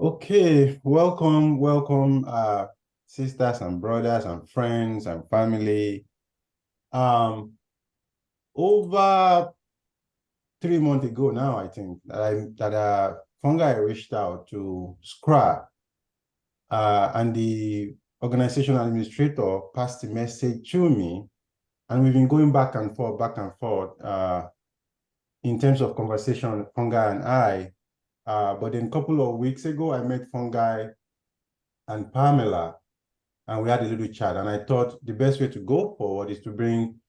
Okay, welcome, sisters and brothers and friends and family. Over 3 months ago now, I think that Fungi reached out to SCRA, and the organization administrator passed the message to me, and we've been going back and forth, in terms of conversation, Fungi and I. But then a couple of weeks ago, I met Fungi and Pamela, and we had a little chat. And I thought the best way to go forward is to bring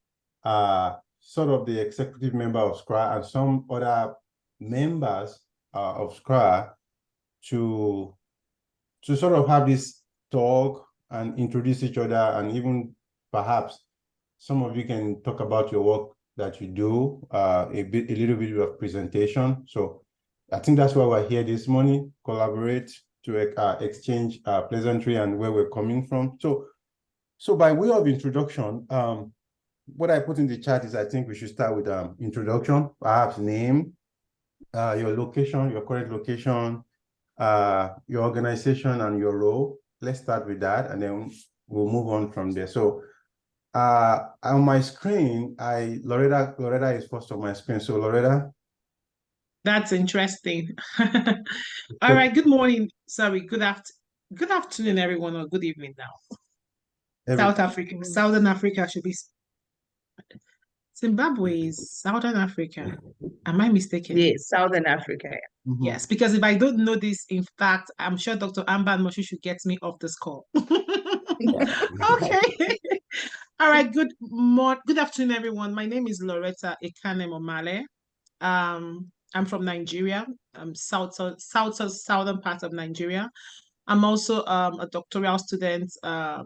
sort of the executive member of SCRA and some other members of SCRA to sort of have this talk and introduce each other, and even perhaps some of you can talk about your work that you do, a little bit of presentation. So I think that's why we're here this morning, collaborate to exchange pleasantry and where we're coming from. So by way of introduction, what I put in the chat is I think we should start with introduction, perhaps name, your location, your current location, your organization and your role. Let's start with that, and then we'll move on from there. So on my screen, Loretta is first on my screen. So Loretta. That's interesting. All right, good morning. Sorry, good afternoon, everyone, or good evening now. Southern Africa should be Zimbabwe is Southern Africa. Am I mistaken? Yes, Southern Africa. Mm-hmm. Yes, because if I don't know this, in fact, I'm sure Dr. Amber and Moshe should get me off this call. Okay. All right, good afternoon, everyone. My name is Loretta Ekanem Omale. I'm from Nigeria. I'm southern part of Nigeria. I'm also a doctoral student at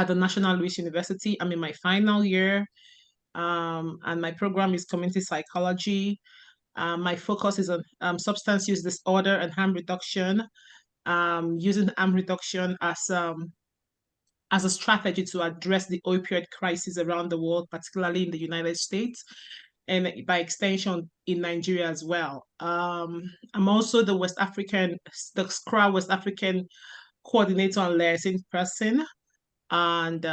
the National Louis University. I'm in my final year, and my program is community psychology. My focus is on substance use disorder and harm reduction, using harm reduction as a strategy to address the opioid crisis around the world, particularly in the United States, and by extension in Nigeria as well. I'm also the SCRA West African coordinator and liaison person. And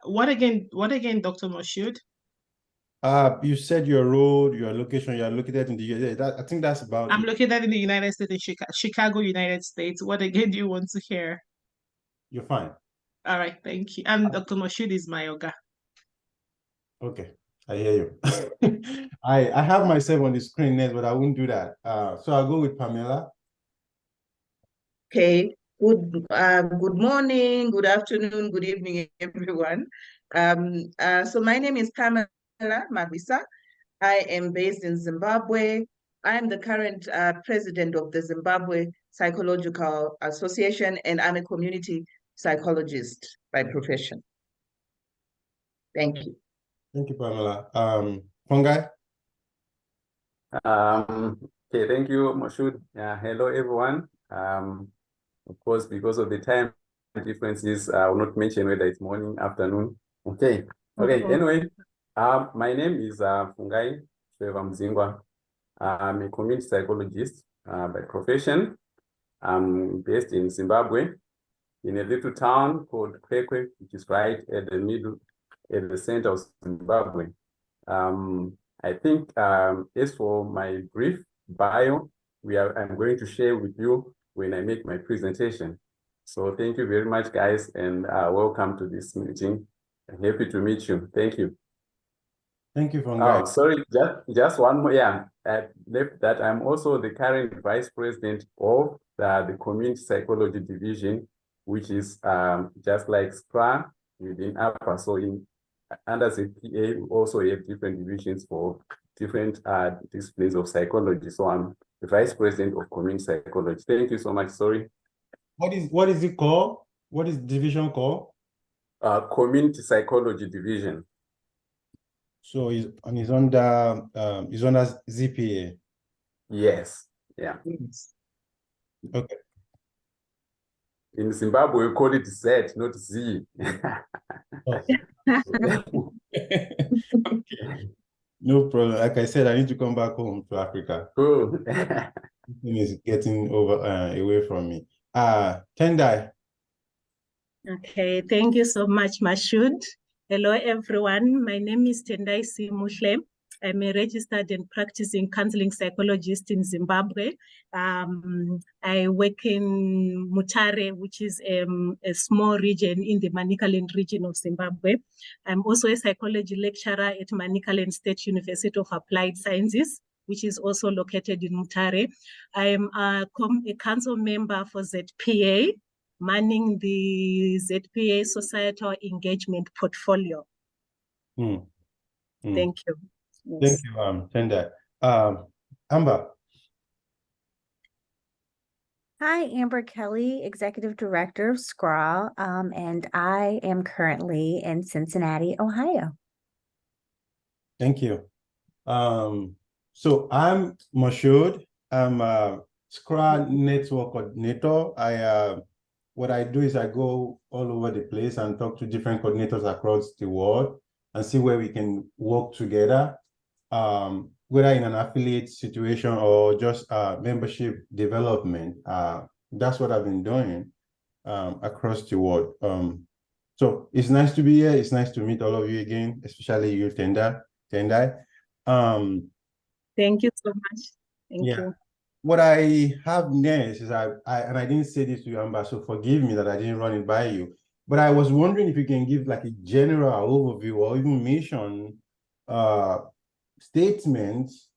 what again, Dr. Moshood? You said your role, your location, you're located in the US. I think that's about I'm located in the United States, in Chicago, United States. What again do you want to hear? You're fine. All right, thank you. And Dr. Moshood is my yoga. Okay, I hear you. I have myself on the screen next, but I won't do that. So I'll go with Pamela. Okay. Good morning, good afternoon, good evening, everyone. So my name is Pamela Magwisa. I am based in Zimbabwe. I am the current president of the Zimbabwe Psychological Association, and I'm a community psychologist by profession. Thank you. Thank you, Pamela. Fungi? Okay, thank you, Moshood. Hello, everyone. Of course, because of the time differences, I will not mention whether it's morning, afternoon. Okay. Anyway, my name is Fungai Mzingwa. I'm a community psychologist by profession. I'm based in Zimbabwe, in a little town called Kwekwe, which is right at the center of Zimbabwe. I think as for my brief bio, I'm going to share with you when I make my presentation. So thank you very much, guys, and welcome to this meeting. I'm happy to meet you. Thank you. Thank you, Fungai. Oh, sorry, just one more. Yeah, I left that. I'm also the current vice president of the Community Psychology Division, which is just like SCRA within APA. So under ZPA, we also have different divisions for different disciplines of psychology. So I'm the vice president of community psychology. Thank you so much. Sorry. What is it called? What is the division called? Community Psychology Division. So it's under ZPA. Yes. Yeah. Okay. In Zimbabwe, we call it Z, not Z. Oh. Okay. No problem. Like I said, I need to come back home to Africa. Cool. is getting away from me. Tendai. Okay, thank you so much, Mashud. Hello, everyone. My name is Tendai C. Mushle. I'm a registered and practicing counseling psychologist in Zimbabwe. I work in Mutare, which is a small region in the Manicaland region of Zimbabwe. I'm also a psychology lecturer at Manicaland State University of Applied Sciences, which is also located in Mutare. I am a council member for ZPA, manning the ZPA Societal Engagement Portfolio. Thank you. Thank you, Tendai. Amber. Hi, Amber Kelly, Executive Director of SCRA, and I am currently in Cincinnati, Ohio. Thank you. So I'm Mashud. I'm a SCRA network coordinator. What I do is I go all over the place and talk to different coordinators across the world and see where we can work together, whether in an affiliate situation or just membership development. That's what I've been doing across the world. So it's nice to be here. It's nice to meet all of you again, especially you, Tendai. Thank you so much. Thank you. What I have next is and I didn't say this to you, Amber, so forgive me that I didn't run it by you. But I was wondering if you can give like a general overview or even mission statements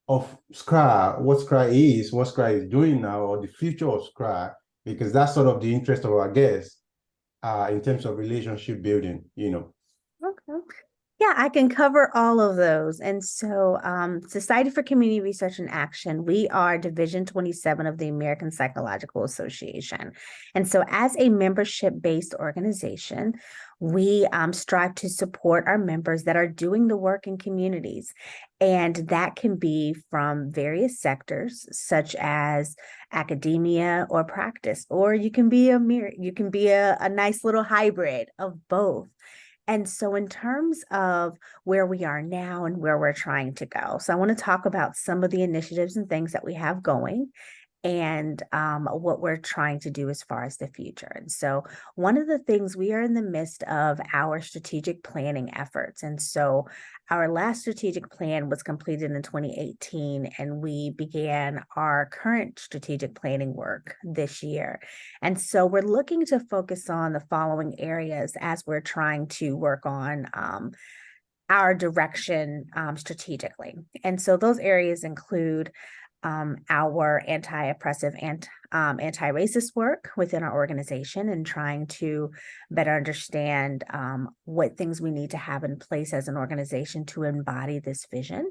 of SCRA, what SCRA is, what SCRA is doing now, or the future of SCRA, because that's sort of the interest of our guests in terms of relationship building, Okay. Yeah, I can cover all of those. And so Society for Community Research and Action, we are Division 27 of the American Psychological Association. And so as a membership-based organization, we strive to support our members that are doing the work in communities. And that can be from various sectors, such as academia or practice, or you can be a nice little hybrid of both. And so in terms of where we are now and where we're trying to go, so I want to talk about some of the initiatives and things that we have going and what we're trying to do as far as the future. And so one of the things, we are in the midst of our strategic planning efforts. And so our last strategic plan was completed in 2018, and we began our current strategic planning work this year. And so we're looking to focus on the following areas as we're trying to work on our direction strategically. And so those areas include our anti-oppressive and anti-racist work within our organization, and trying to better understand what things we need to have in place as an organization to embody this vision.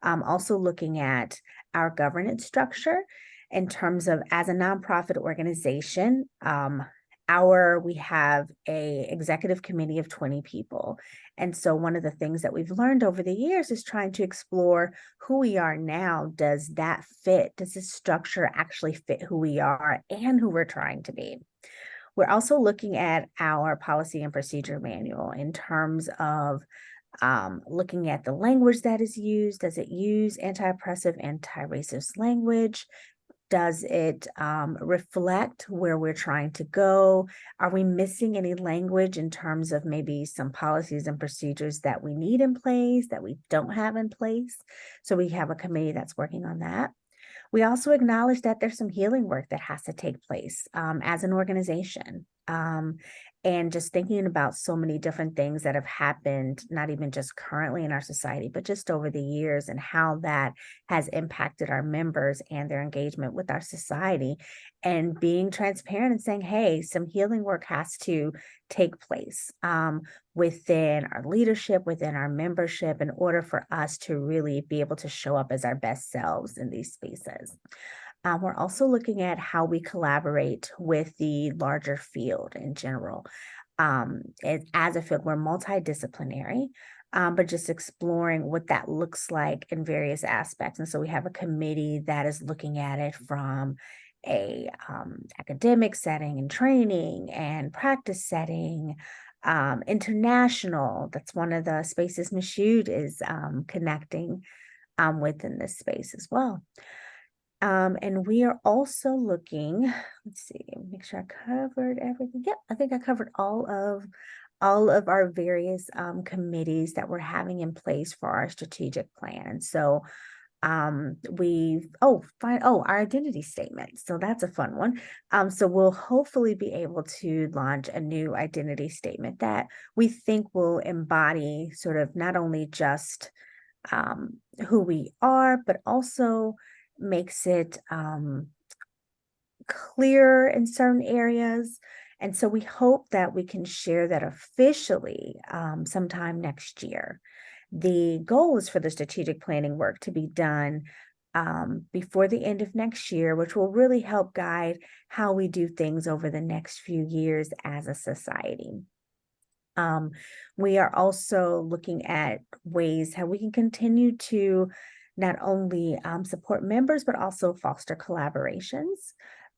Also looking at our governance structure in terms of, as a nonprofit organization, we have a executive committee of 20 people. And so one of the things that we've learned over the years is trying to explore who we are now. Does that fit? Does this structure actually fit who we are and who we're trying to be? We're also looking at our policy and procedure manual in terms of looking at the language that is used. Does it use anti-oppressive, anti-racist language? Does it reflect where we're trying to go? Are we missing any language in terms of maybe some policies and procedures that we need in place that we don't have in place? So we have a committee that's working on that. We also acknowledge that there's some healing work that has to take place as an organization. And just thinking about so many different things that have happened, not even just currently in our society, but just over the years, and how that has impacted our members and their engagement with our society, and being transparent and saying, hey, some healing work has to take place within our leadership, within our membership, in order for us to really be able to show up as our best selves in these spaces. We're also looking at how we collaborate with the larger field in general. As a field, we're multidisciplinary, but just exploring what that looks like in various aspects. And so we have a committee that is looking at it from a academic setting and training and practice setting, international. That's one of the spaces Mashud is connecting within this space as well. And we are also looking, let's see, make sure I covered everything. Yep, I think I covered all of our various committees that we're having in place for our strategic plan. So our identity statement. So that's a fun one. So we'll hopefully be able to launch a new identity statement that we think will embody sort of not only just who we are, but also makes it clear in certain areas. And so we hope that we can share that officially sometime next year. The goal is for the strategic planning work to be done before the end of next year, which will really help guide how we do things over the next few years as a society. We are also looking at ways how we can continue to not only support members, but also foster collaborations.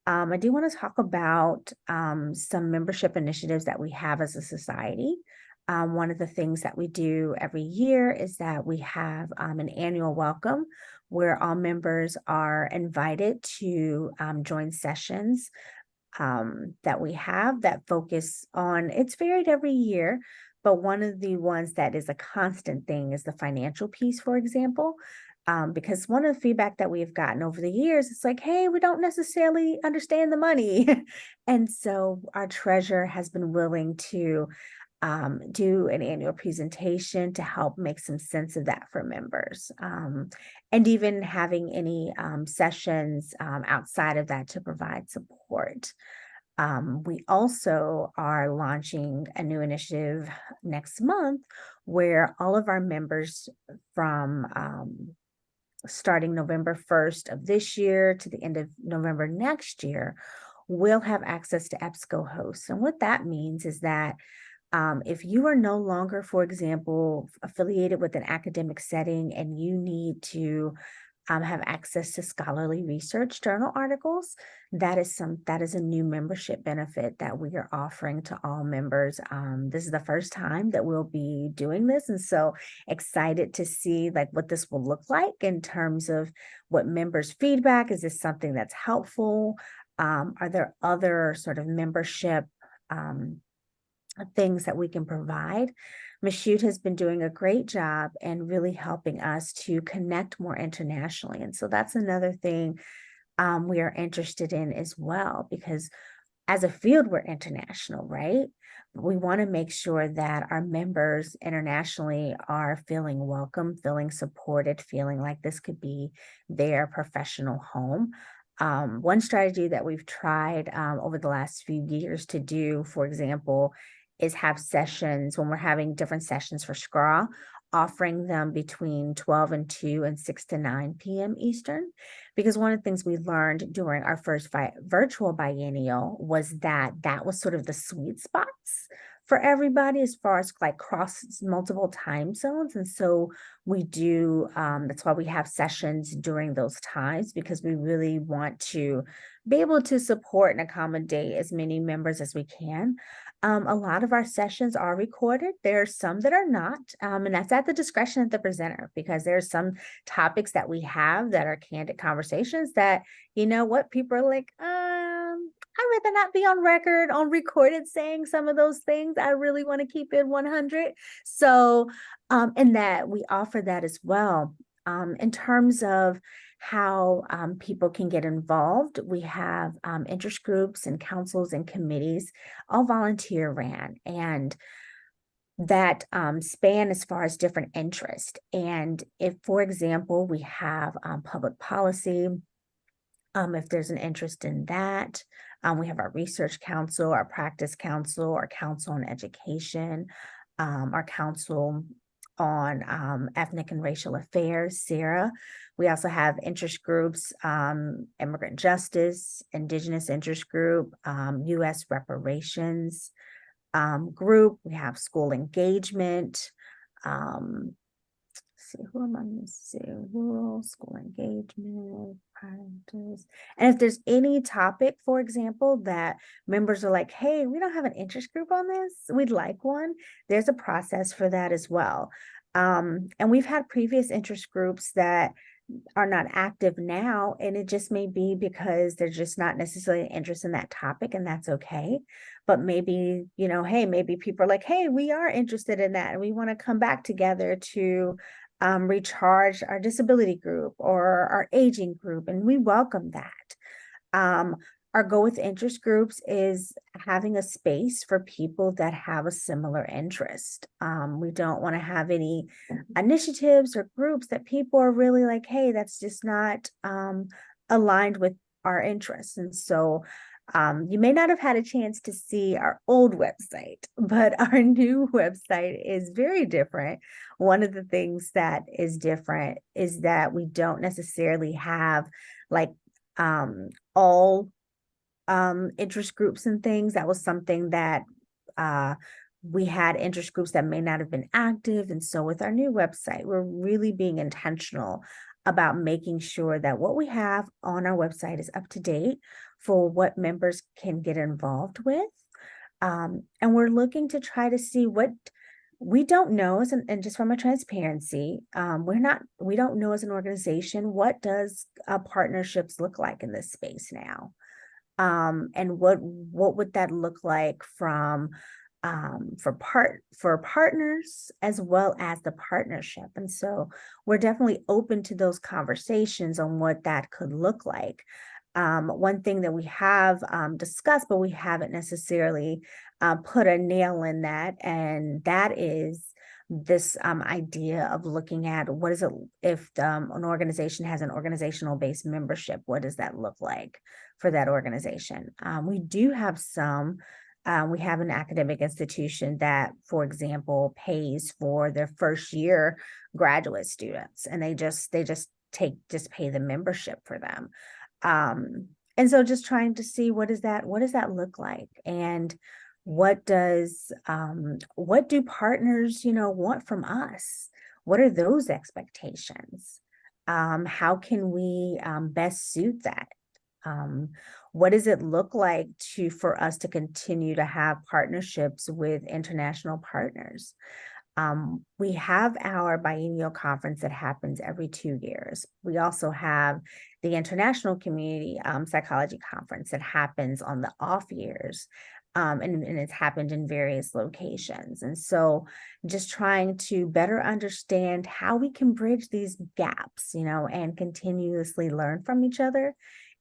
I do want to talk about some membership initiatives that we have as a society. One of the things that we do every year is that we have an annual welcome where all members are invited to join sessions that we have that focus on, it's varied every year, but one of the ones that is a constant thing is the financial piece, for example. Because one of the feedback that we've gotten over the years, it's like, hey, we don't necessarily understand the money. And so our treasurer has been willing to do an annual presentation to help make some sense of that for members. And even having any sessions outside of that to provide support. We also are launching a new initiative next month where all of our members from starting November 1st of this year to the end of November next year will have access to EBSCOhost. And what that means is that if you are no longer, for example, affiliated with an academic setting and you need to have access to scholarly research journal articles, that is a new membership benefit that we are offering to all members. This is the first time that we'll be doing this, and so excited to see like what this will look like in terms of what members' feedback. Is this something that's helpful? Are there other sort of membership things that we can provide? Mashoud has been doing a great job and really helping us to connect more internationally. And so that's another thing we are interested in as well, because as a field, we're international, right? We want to make sure that our members internationally are feeling welcome, feeling supported, feeling like this could be their professional home. One strategy that we've tried over the last few years to do, for example, is have sessions when we're having different sessions for SCRA, offering them between 12 and 2 and 6 to 9 p.m. Eastern. Because one of the things we learned during our first virtual biennial was that was sort of the sweet spots for everybody as far as like cross multiple time zones. And so we do, that's why we have sessions during those times, because we really want to be able to support and accommodate as many members as we can. A lot of our sessions are recorded. There are some that are not, and that's at the discretion of the presenter, because there are some topics that we have that are candid conversations that, you know what, people are like, I'd rather not be on record, on recorded saying some of those things. I really want to keep it 100. So, and that we offer that as well. In terms of how people can get involved, we have interest groups and councils and committees, all volunteer ran, and that span as far as different interests. And if, for example, we have public policy, if there's an interest in that, we have our research council, our practice council, our council on education, our council on ethnic and racial affairs, SCRA. We also have interest groups, immigrant justice, indigenous interest group, U.S. reparations group. We have school engagement. See, who am I missing? Rural school engagement, practice. And if there's any topic, for example, that members are like, hey, we don't have an interest group on this, we'd like one, there's a process for that as well. And we've had previous interest groups that are not active now, and it just may be because they're just not necessarily interested in that topic, and that's okay. But maybe, you know, hey, maybe people are like, hey, we are interested in that and we want to come back together to recharge our disability group or our aging group, and we welcome that. Our goal with interest groups is having a space for people that have a similar interest. We don't want to have any initiatives or groups that people are really like, hey, that's just not aligned with our interests. And so you may not have had a chance to see our old website, but our new website is very different. One of the things that is different is that we don't necessarily have like all interest groups and things. That was something that we had interest groups that may not have been active. And so with our new website, we're really being intentional about making sure that what we have on our website is up to date for what members can get involved with. And we're looking to try to see what we don't know, and just from a transparency, we don't know as an organization, what does partnerships look like in this space now? And what would that look like from for partners as well as the partnership? And so we're definitely open to those conversations on what that could look like. One thing that we have discussed, but we haven't necessarily put a nail in that, and that is this idea of looking at what is it if an organization has an organizational based membership, what does that look like for that organization? We do have some, we have an academic institution that, for example, pays for their first year graduate students, and they just pay the membership for them. And so just trying to see what does that look like, and what do partners, want from us? What are those expectations? How can we best suit that? What does it look like for us to continue to have partnerships with international partners? We have our biennial conference that happens every 2 years. We also have the International Community Psychology Conference that happens on the off years. And it's happened in various locations. And so just trying to better understand how we can bridge these gaps, and continuously learn from each other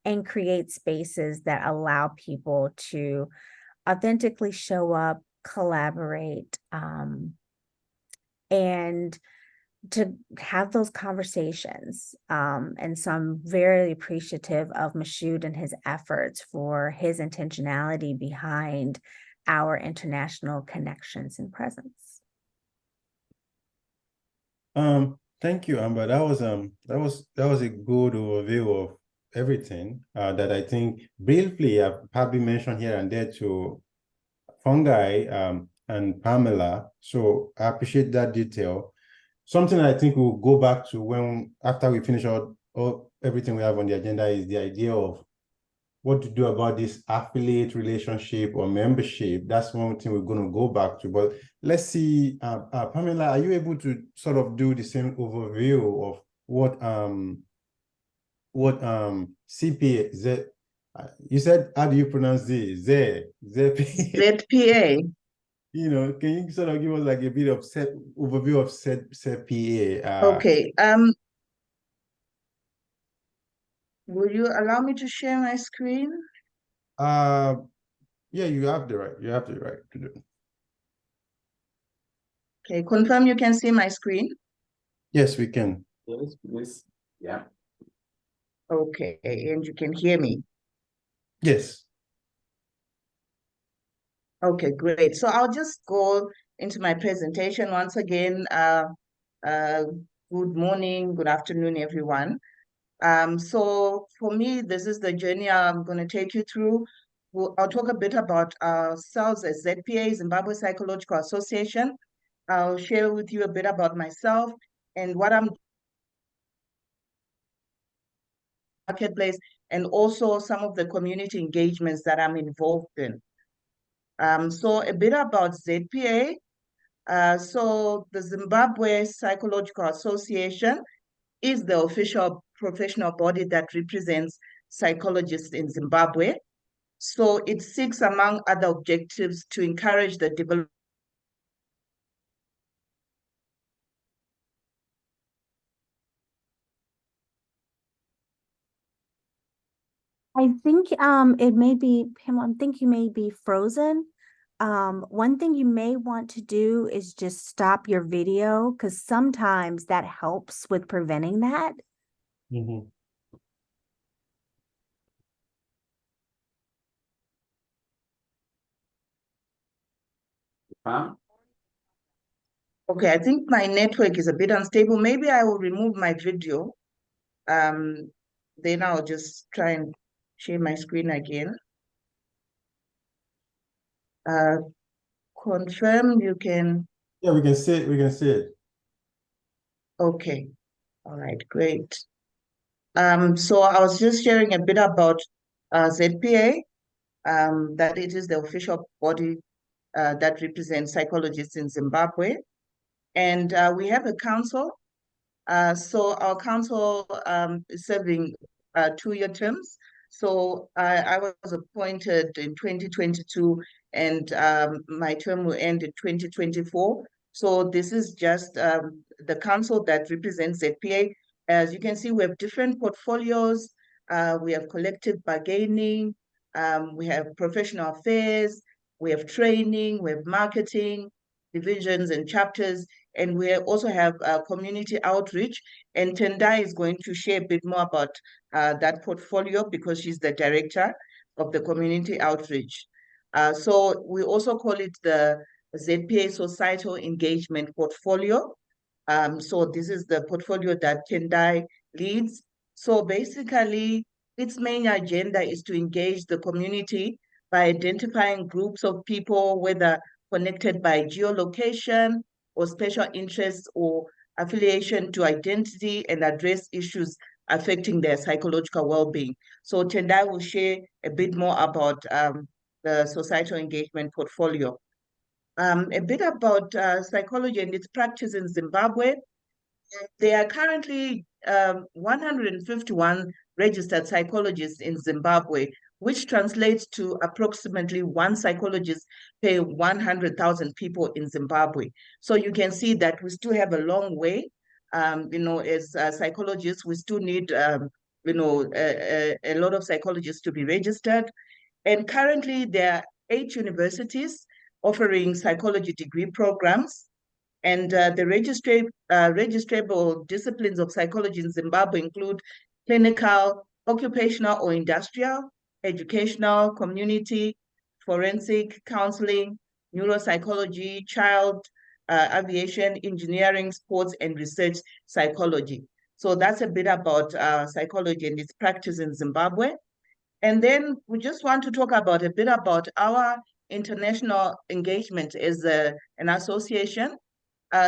and create spaces that allow people to authentically show up, collaborate, and to have those conversations. And so I'm very appreciative of Mashoud and his efforts for his intentionality behind our international connections and presence. Thank you, Amber. That was a good overview of everything that I think briefly I've probably mentioned here and there to Fungi and Pamela. So I appreciate that detail. Something I think we'll go back to after we finish all everything we have on the agenda is the idea of what to do about this affiliate relationship or membership. That's one thing we're going to go back to. But let's see, Pamela, are you able to sort of do the same overview of what CPA, you said, how do you pronounce this? ZPA. Can you sort of give us like a bit of overview of ZPA? Okay. Will you allow me to share my screen? Yeah, you have the right to do it. Okay, confirm you can see my screen. Yes, we can. Yes, please. Yeah. Okay, and you can hear me. Yes. Okay, great. So I'll just go into my presentation once again. Good morning, good afternoon, everyone. So for me, this is the journey I'm going to take you through. I'll talk a bit about ourselves as ZPA, Zimbabwe Psychological Association. I'll share with you a bit about myself and what I'm marketplace, and also some of the community engagements that I'm involved in. So a bit about ZPA. So the Zimbabwe Psychological Association is the official professional body that represents psychologists in Zimbabwe. So it seeks, among other objectives, to encourage the development. I think it may be, Pam, I think you may be frozen. One thing you may want to do is just stop your video, because sometimes that helps with preventing that. Mhm. Pam? Okay, I think my network is a bit unstable. Maybe I will remove my video. Then I'll just try and share my screen again. Confirm you can. Yeah, we can see it. We can see it. Okay. All right, great. So I was just sharing a bit about ZPA, that it is the official body that represents psychologists in Zimbabwe. And we have a council. So our council is serving 2-year terms. So I was appointed in 2022, and my term will end in 2024. So this is just the council that represents ZPA. As you can see, we have different portfolios. We have collective bargaining, we have professional affairs, we have training, we have marketing, divisions and chapters, and we also have community outreach. And Tendai is going to share a bit more about that portfolio because she's the director of the community outreach. So we also call it the ZPA Societal Engagement Portfolio. So this is the portfolio that Tendai leads. So basically, its main agenda is to engage the community by identifying groups of people, whether connected by geolocation or special interests or affiliation to identity, and address issues affecting their psychological well-being. So Tendai will share a bit more about the societal engagement portfolio. A bit about psychology and its practice in Zimbabwe. There are currently 151 registered psychologists in Zimbabwe, which translates to approximately 1 psychologist per 100,000 people in Zimbabwe. So you can see that we still have a long way. As psychologists, we still need, a lot of psychologists to be registered. And currently, there are 8 universities offering psychology degree programs. And the registrable disciplines of psychology in Zimbabwe include clinical, occupational or industrial, educational, community, forensic, counseling, neuropsychology, child, aviation, engineering, sports, and research psychology. So that's a bit about psychology and its practice in Zimbabwe. And then we just want to talk about a bit about our international engagement as an association.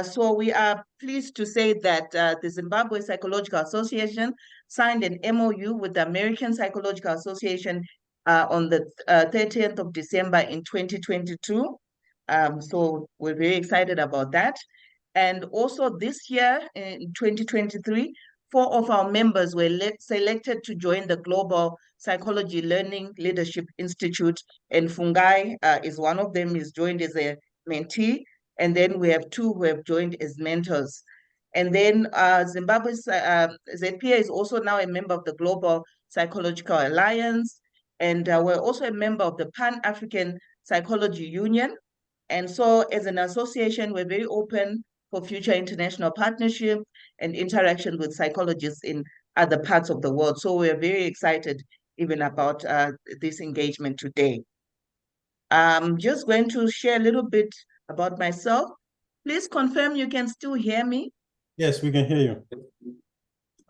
So we are pleased to say that the Zimbabwe Psychological Association signed an MOU with the American Psychological Association on the 30th of December in 2022. So we're very excited about that. And also this year, in 2023, 4 of our members were selected to join the Global Psychology Learning Leadership Institute, and Fungai is one of them, is joined as a mentee. And then we have 2 who have joined as mentors. And then Zimbabwe's ZPA is also now a member of the Global Psychological Alliance. And we're also a member of the Pan-African Psychology Union. And so as an association, we're very open for future international partnership and interaction with psychologists in other parts of the world. So we're very excited even about this engagement today. I'm just going to share a little bit about myself. Please confirm you can still hear me. Yes, we can hear you.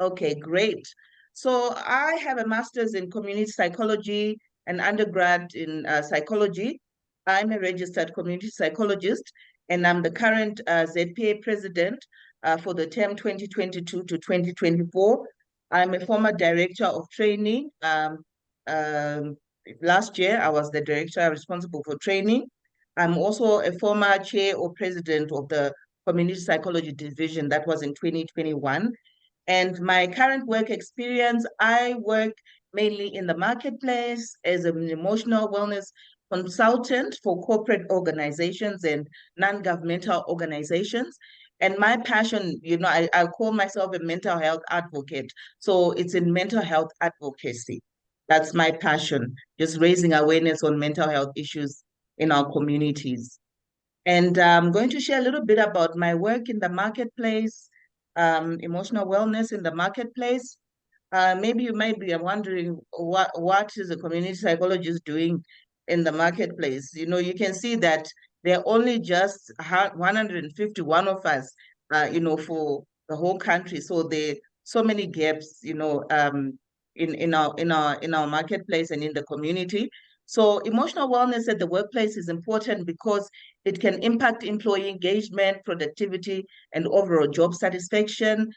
Okay, great. So I have a master's in community psychology and undergrad in psychology. I'm a registered community psychologist, and I'm the current ZPA president for the term 2022 to 2024. I'm a former director of training. Last year, I was the director responsible for training. I'm also a former chair or president of the community psychology division. That was in 2021. And my current work experience, I work mainly in the marketplace as an emotional wellness consultant for corporate organizations and non-governmental organizations. And my passion, I call myself a mental health advocate. So it's in mental health advocacy. That's my passion, just raising awareness on mental health issues in our communities. And I'm going to share a little bit about my work in the marketplace, emotional wellness in the marketplace. Maybe you might be wondering what is a community psychologist doing in the marketplace. You can see that there are only just 151 of us, for the whole country. So there are so many gaps, in our marketplace and in the community. So emotional wellness at the workplace is important because it can impact employee engagement, productivity, and overall job satisfaction.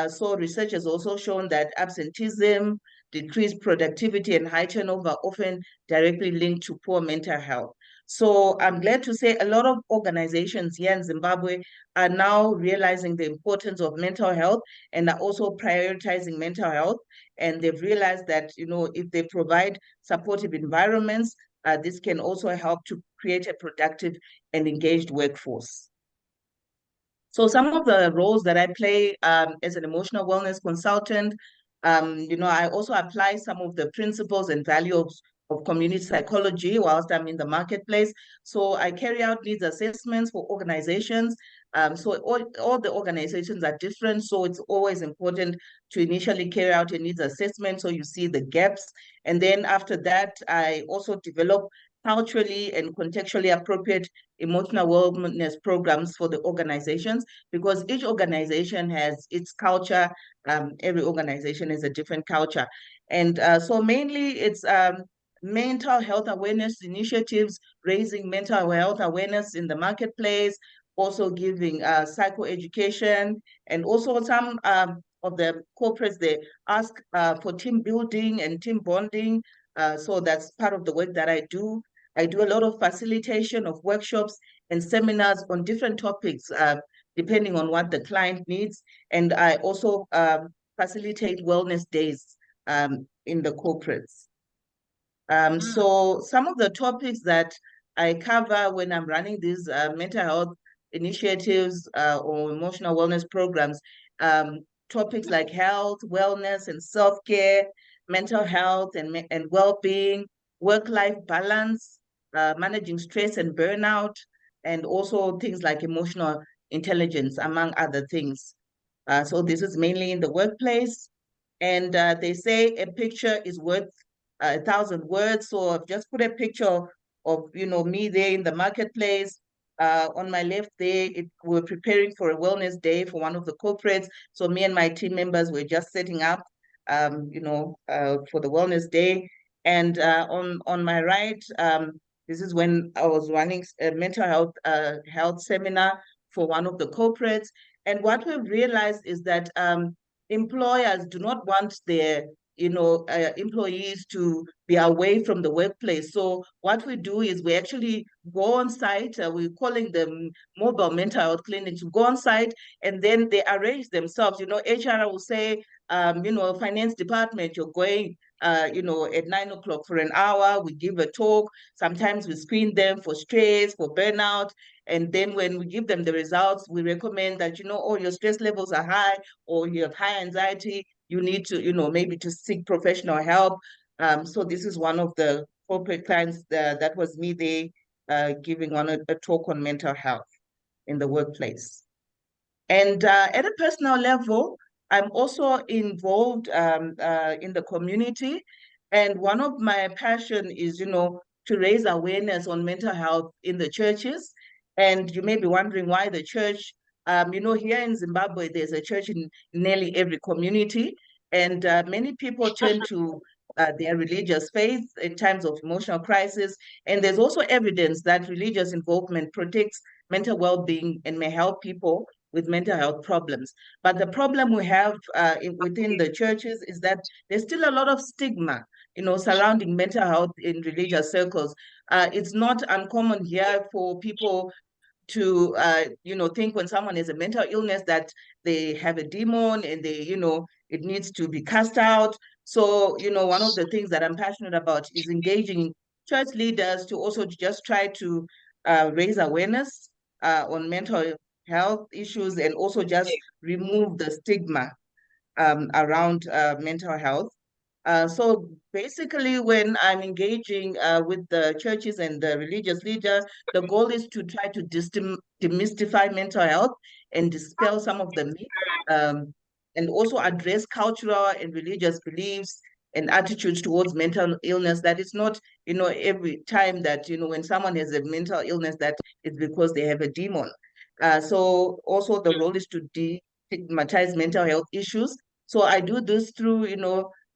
So research has also shown that absenteeism, decreased productivity, and high turnover are often directly linked to poor mental health. So I'm glad to say a lot of organizations here in Zimbabwe are now realizing the importance of mental health and are also prioritizing mental health. And they've realized that, if they provide supportive environments, this can also help to create a productive and engaged workforce. So some of the roles that I play as an emotional wellness consultant, I also apply some of the principles and values of community psychology whilst I'm in the marketplace. So I carry out needs assessments for organizations. So all the organizations are different. So it's always important to initially carry out a needs assessment so you see the gaps. And then after that, I also develop culturally and contextually appropriate emotional wellness programs for the organizations, because each organization has its culture. Every organization has a different culture. And so mainly it's mental health awareness initiatives, raising mental health awareness in the marketplace, also giving psychoeducation, and also some of the corporates, they ask for team building and team bonding. So that's part of the work that I do. I do a lot of facilitation of workshops and seminars on different topics, depending on what the client needs. And I also facilitate wellness days in the corporates. So some of the topics that I cover when I'm running these mental health initiatives or emotional wellness programs, topics like health, wellness, and self-care, mental health and well-being, work-life balance, managing stress and burnout, and also things like emotional intelligence, among other things. So this is mainly in the workplace. And they say a picture is worth 1,000 words. So I've just put a picture of, me there in the marketplace. On my left there, we're preparing for a wellness day for one of the corporates. So me and my team members were just setting up, for the wellness day. And on my right, this is when I was running a mental health seminar for one of the corporates. And what we've realized is that employers do not want their employees to be away from the workplace. So what we do is we actually go on site. We're calling them mobile mental health clinics. We go on site and then they arrange themselves. HR will say, finance department, you're going, at 9 o'clock for an hour. We give a talk. Sometimes we screen them for stress, for burnout. And then when we give them the results, we recommend that, your stress levels are high or you have high anxiety, you need to, maybe to seek professional help. So this is one of the corporate clients that was me there giving a talk on mental health in the workplace. And at a personal level, I'm also involved in the community. And one of my passion is, to raise awareness on mental health in the churches. And you may be wondering why the church. Here in Zimbabwe, there's a church in nearly every community. And many people turn to their religious faith in times of emotional crisis. And there's also evidence that religious involvement protects mental well-being and may help people with mental health problems. But the problem we have within the churches is that there's still a lot of stigma, surrounding mental health in religious circles. It's not uncommon here for people to think when someone has a mental illness that they have a demon and they, it needs to be cast out. So, one of the things that I'm passionate about is engaging church leaders to also just try to raise awareness on mental health issues and also just remove the stigma around mental health. So basically, when I'm engaging with the churches and the religious leaders, the goal is to try to demystify mental health and dispel some of the myths, and also address cultural and religious beliefs and attitudes towards mental illness. That it's not, every time that, when someone has a mental illness, that it's because they have a demon. So also the role is to destigmatize mental health issues. So I do this through,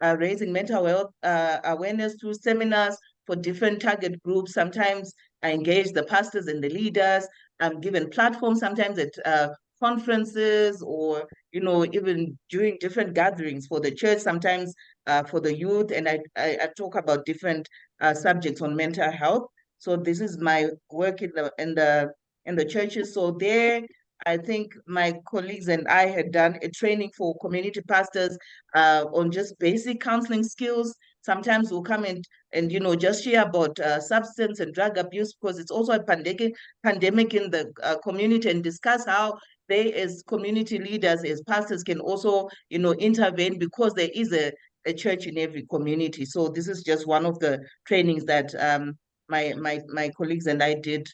raising mental health awareness through seminars for different target groups. Sometimes I engage the pastors and the leaders. I'm given platforms sometimes at conferences or, even during different gatherings for the church, sometimes for the youth. And I talk about different subjects on mental health. So this is my work in the churches. So there, I think my colleagues and I had done a training for community pastors on just basic counseling skills. Sometimes we'll come and just share about substance and drug abuse, because it's also a pandemic in the community, and discuss how they, as community leaders, as pastors, can also intervene, because there is a church in every community. So this is just one of the trainings that my colleagues and I did,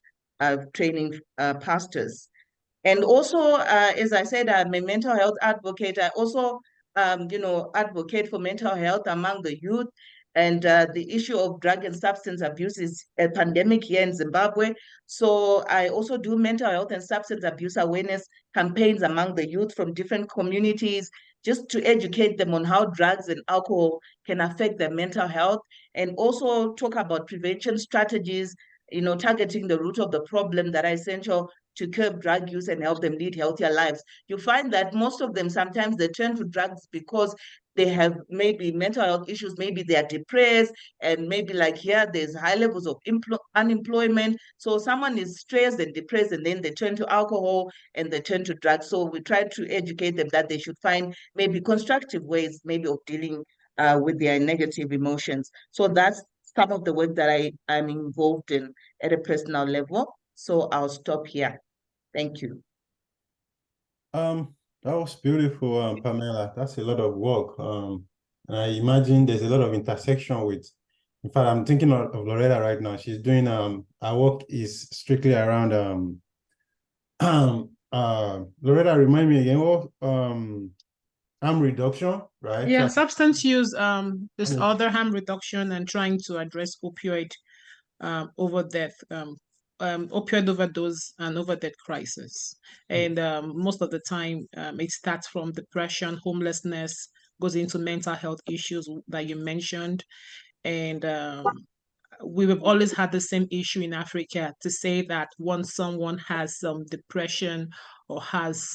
training pastors. And also, as I said, I'm a mental health advocate. I also, advocate for mental health among the youth. And the issue of drug and substance abuse is a pandemic here in Zimbabwe. So I also do mental health and substance abuse awareness campaigns among the youth from different communities, just to educate them on how drugs and alcohol can affect their mental health, and also talk about prevention strategies, targeting the root of the problem that are essential to curb drug use and help them lead healthier lives. You find that most of them, sometimes they turn to drugs because they have maybe mental health issues, maybe they are depressed, and maybe like here, there's high levels of unemployment. So someone is stressed and depressed, and then they turn to alcohol and they turn to drugs. So we try to educate them that they should find maybe constructive ways, maybe of dealing with their negative emotions. So that's some of the work that I'm involved in at a personal level. So I'll stop here. Thank you. That was beautiful, Pamela. That's a lot of work. And I imagine there's a lot of intersection with, in fact, I'm thinking of Loretta right now. She's doing, her work is strictly around, Loretta, remind me again, what, harm reduction, right? Yeah, substance use, disorder, harm reduction, and trying to address opioid opioid overdose and overdeath crisis. And most of the time, it starts from depression, homelessness, goes into mental health issues that you mentioned. And we have always had the same issue in Africa, to say that once someone has some depression or has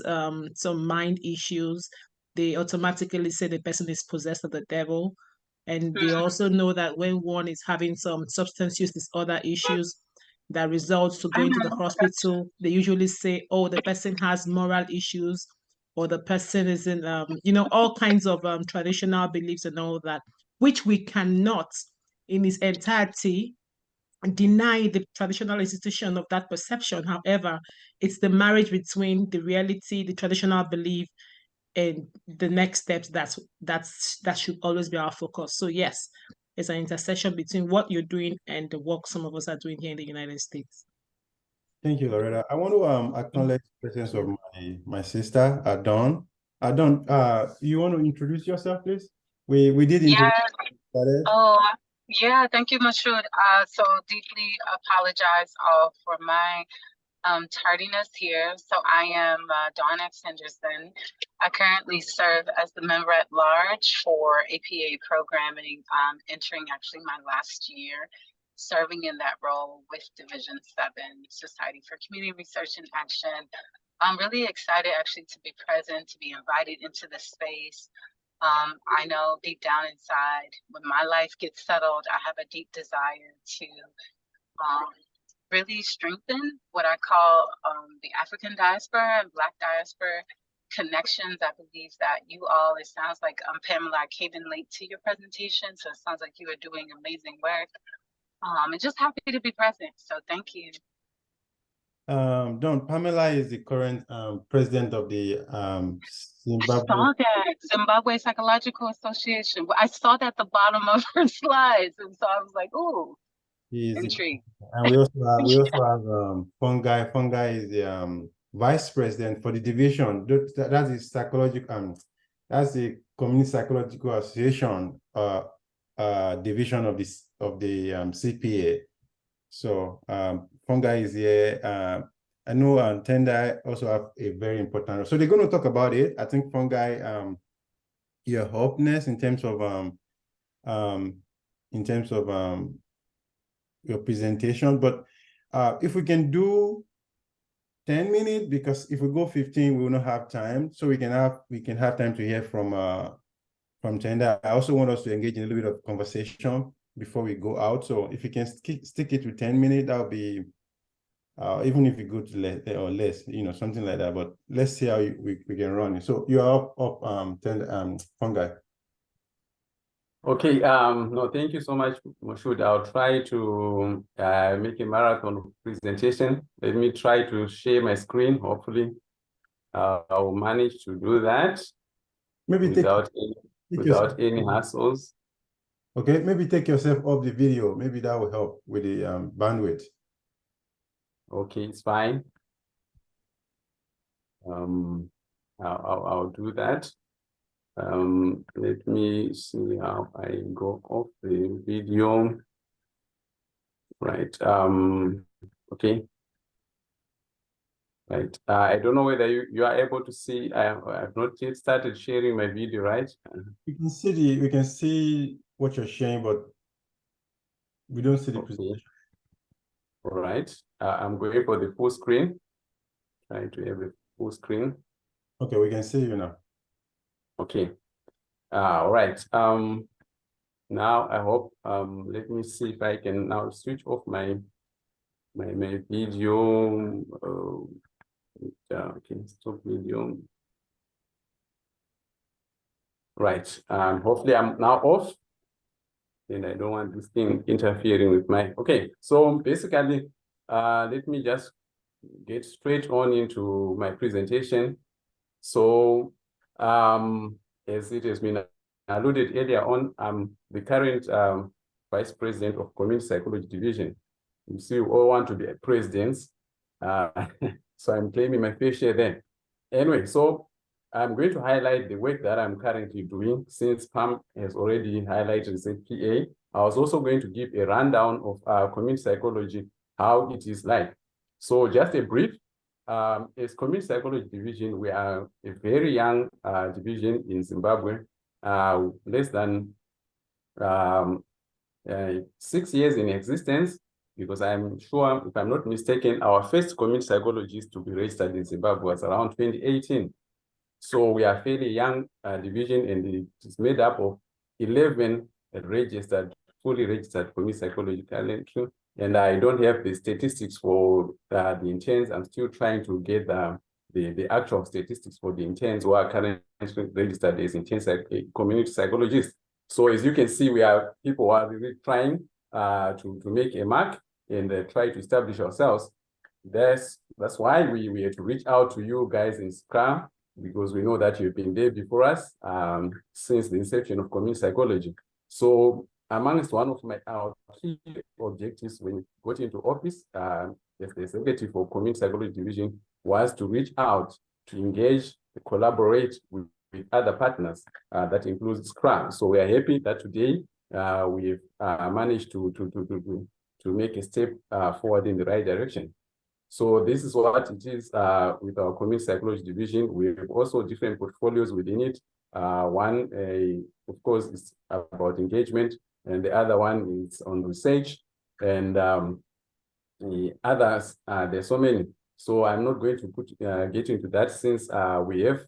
some mind issues, they automatically say the person is possessed of the devil. And they also know that when one is having some substance use disorder issues that results to going to the hospital, they usually say, oh, the person has moral issues, or the person is in, all kinds of traditional beliefs and all that, which we cannot in its entirety deny the traditional institution of that perception. However, it's the marriage between the reality, the traditional belief, and the next steps that should always be our focus. So yes, it's an intersection between what you're doing and the work some of us are doing here in the United States. Thank you, Loretta. I want to acknowledge the presence of my sister, Adon. Adon, you want to introduce yourself, please? We did introduce you. Oh, yeah, thank you, Mashoud. So deeply apologize for my tardiness here. So I am Dawn X. Henderson. I currently serve as the member at large for APA programming, entering actually my last year, serving in that role with Division 7, Society for Community Research and Action. I'm really excited actually to be present, to be invited into the space. I know deep down inside, when my life gets settled, I have a deep desire to really strengthen what I call the African diaspora and Black diaspora connections. I believe that you all, it sounds like Pamela, I came in late to your presentation, so it sounds like you are doing amazing work. And just happy to be present. So thank you. Don, Pamela is the current president of the Zimbabwe. I saw that, Zimbabwe Psychological Association. I saw that at the bottom of her slides, and so I was like, "Ooh, intrigued." And we also have Fungi. Fungi is the vice president for the division. That's the psychological that's the Community Psychological Association division of the CPA. So Fungi is here. I know Tendai also have a very important role. So they're going to talk about it. I think Fungi, your hopeness in terms of your presentation, but if we can do 10 minutes, because if we go 15, we will not have time. So we can have time to hear from Tendai. I also want us to engage in a little bit of conversation before we go out. So if you can stick it to 10 minutes, that'll be even if you go to less or less, something like that. But let's see how we can run it. So you are up Fungi. Okay, no, thank you so much, Moshood. I'll try to make a marathon presentation. Let me try to share my screen. Hopefully, I'll manage to do that. Maybe without any hassles. Okay, maybe take yourself off the video. Maybe that will help with the bandwidth. Okay, it's fine. I'll do that. Let me see how I go off the video. Right. Okay. Right. I don't know whether you are able to see. I've not yet started sharing my video, right? We can see what you're sharing, but we don't see the presentation. All right. I'm going for the full screen. Trying to have a full screen. Okay, we can see you now. Okay. All right. Now I hope. Let me see if I can now switch off my video. Okay, stop video. Right. Hopefully I'm now off. And I don't want this thing interfering with my. Okay. So basically, let me just get straight on into my presentation. So, as it has been alluded earlier on, I'm the current Vice President of Community Psychology Division. You see, we all want to be presidents. So I'm claiming my fair share there. Anyway, so I'm going to highlight the work that I'm currently doing, since Pam has already highlighted ZPA. I was also going to give a rundown of community psychology, how it is like. So just a brief. As Community Psychology Division, we are a very young division in Zimbabwe, less than 6 years in existence, because I'm sure, if I'm not mistaken, our first community psychologist to be registered in Zimbabwe was around 2018. So we are a fairly young division, and it is made up of 11 fully registered community psychology talent. And I don't have the statistics for the interns. I'm still trying to get the actual statistics for the interns who are currently registered as intense community psychologists. So as you can see, we are people who are really trying to make a mark and try to establish ourselves. That's why we had to reach out to you guys in SCRA, because we know that you've been there before us since the inception of community psychology. So amongst one of our key objectives when we got into office as the Secretary for Community Psychology Division was to reach out, to engage, to collaborate with other partners. That includes SCRA. So we are happy that today we've managed to make a step forward in the right direction. So this is what it is with our Community Psychology Division. We have also different portfolios within it. One, of course, is about engagement, and the other one is on research, and the others, there's so many. So I'm not going to get into that, since we have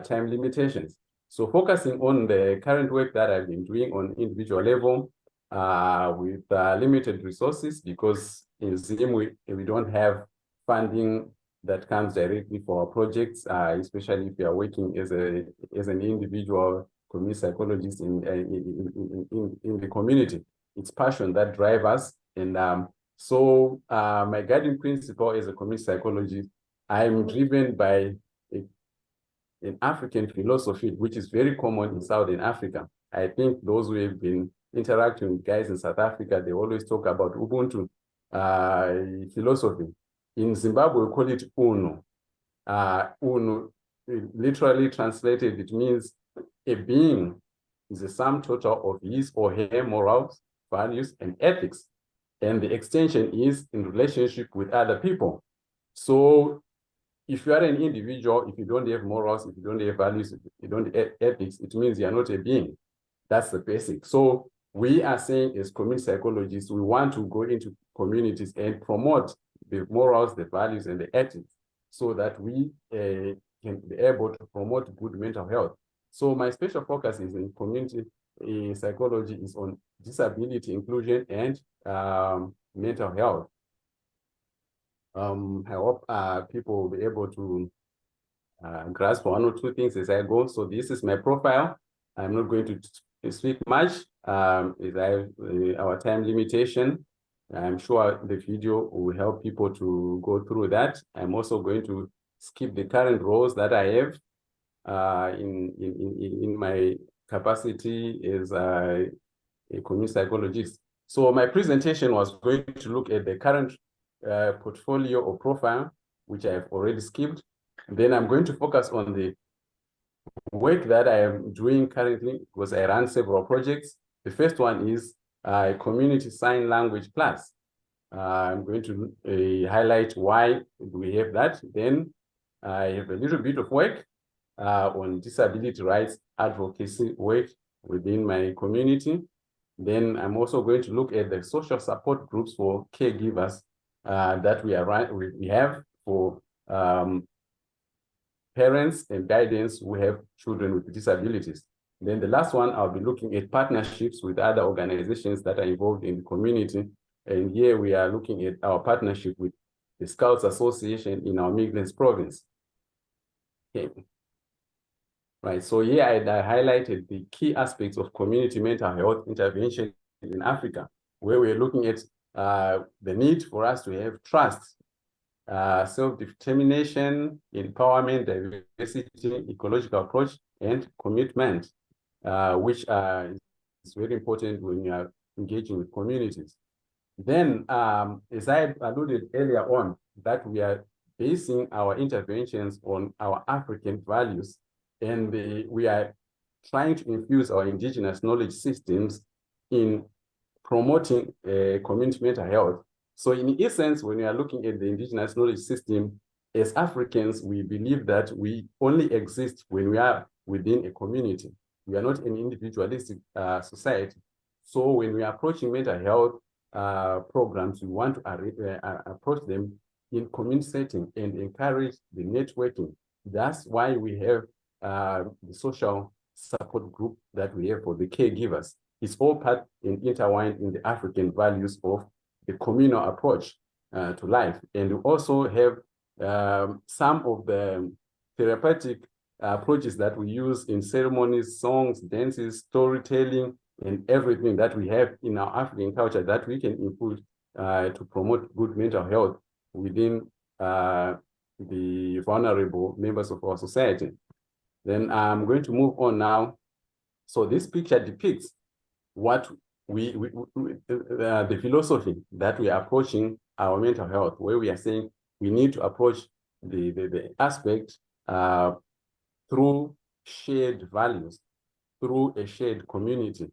time limitations. So focusing on the current work that I've been doing on individual level, with limited resources, because in Zim we don't have funding that comes directly for our projects, especially if you are working as an individual community psychologist in the community. It's passion that drives us. And so my guiding principle as a community psychologist, I'm driven by an African philosophy, which is very common in Southern Africa. I think those who have been interacting with guys in South Africa, they always talk about Ubuntu philosophy. In Zimbabwe, we call it UNO. UNO, literally translated, it means a being is a sum total of his or her morals, values, and ethics. And the extension is in relationship with other people. So if you are an individual, if you don't have morals, if you don't have values, if you don't have ethics, it means you are not a being. That's the basic. So we are saying as community psychologists, we want to go into communities and promote the morals, the values, and the ethics so that we can be able to promote good mental health. So my special focus is in community psychology is on disability inclusion and mental health. I hope people will be able to grasp one or two things as I go. So this is my profile. I'm not going to speak much as I have our time limitation. I'm sure the video will help people to go through that. I'm also going to skip the current roles that I have in my capacity as a community psychologist. So my presentation was going to look at the current portfolio or profile, which I have already skipped. Then I'm going to focus on the work that I am doing currently, because I run several projects. The first one is Community Sign Language Plus. I'm going to highlight why we have that. Then I have a little bit of work on disability rights advocacy work within my community. Then I'm also going to look at the social support groups for caregivers that we have for parents and guidance who have children with disabilities. Then the last one, I'll be looking at partnerships with other organizations that are involved in the community. And here we are looking at our partnership with the Scouts Association in our Midlands province. Okay. Right, so here I highlighted the key aspects of community mental health intervention in Africa, where we're looking at the need for us to have trust, self-determination, empowerment, diversity, ecological approach, and commitment, which is very important when you are engaging with communities. Then, as I alluded earlier on, that we are basing our interventions on our African values, and we are trying to infuse our indigenous knowledge systems in promoting community mental health. So in essence, when we are looking at the indigenous knowledge system, as Africans, we believe that we only exist when we are within a community. We are not an individualistic society. So when we are approaching mental health programs, we want to approach them in community setting and encourage the networking. That's why we have the social support group that we have for the caregivers. It's all part and intertwined in the African values of the communal approach to life. And we also have some of the therapeutic approaches that we use in ceremonies, songs, dances, storytelling, and everything that we have in our African culture that we can input to promote good mental health within the vulnerable members of our society. Then I'm going to move on now. So this picture depicts what the philosophy that we are approaching our mental health, where we are saying we need to approach the aspect through shared values, through a shared community.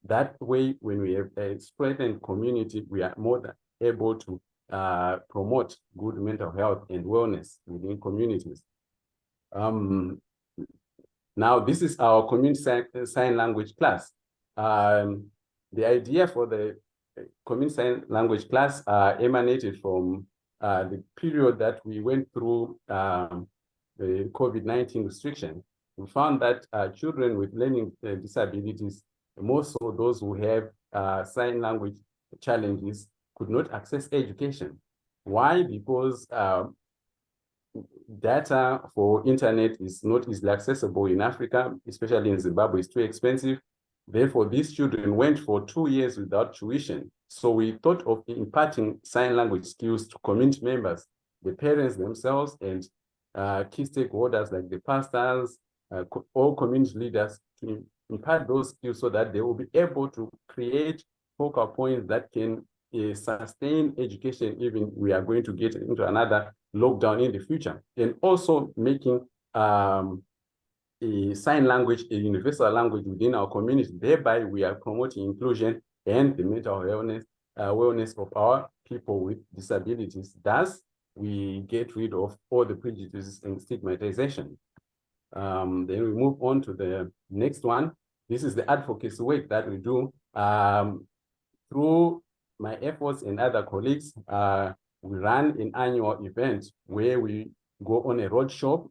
That way, when we have a strengthened community, we are more than able to promote good mental health and wellness within communities. Now, this is our community sign language class. The idea for the community sign language class emanated from the period that we went through the COVID-19 restriction. We found that children with learning disabilities, more so those who have sign language challenges could not access education. Why? Because data for internet is not easily accessible in Africa, especially in Zimbabwe. It's too expensive. Therefore, these children went for 2 years without tuition. So we thought of imparting sign language skills to community members, the parents themselves, and key stakeholders like the pastors, all community leaders, to impart those skills so that they will be able to create focal points that can sustain education, even we are going to get into another lockdown in the future, and also making a sign language a universal language within our community. Thereby, we are promoting inclusion and the mental wellness of our people with disabilities. Thus, we get rid of all the prejudices and stigmatization. Then we move on to the next one. This is the advocacy work that we do. Through my efforts and other colleagues, we run an annual event where we go on a roadshow,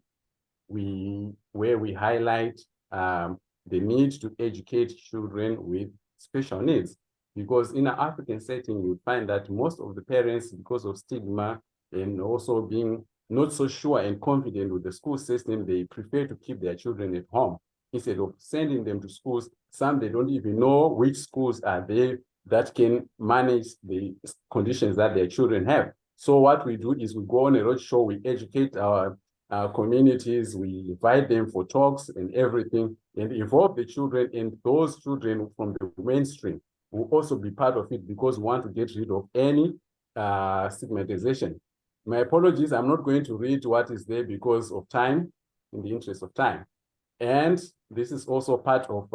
where we highlight the need to educate children with special needs. Because in an African setting, you find that most of the parents, because of stigma and also being not so sure and confident with the school system, they prefer to keep their children at home instead of sending them to schools. Some, they don't even know which schools are there that can manage the conditions that their children have. So what we do is we go on a roadshow, we educate our communities, we invite them for talks and everything, and involve the children, and those children from the mainstream will also be part of it, because we want to get rid of any stigmatization. My apologies, I'm not going to read what is there because of time, in the interest of time. And this is also part of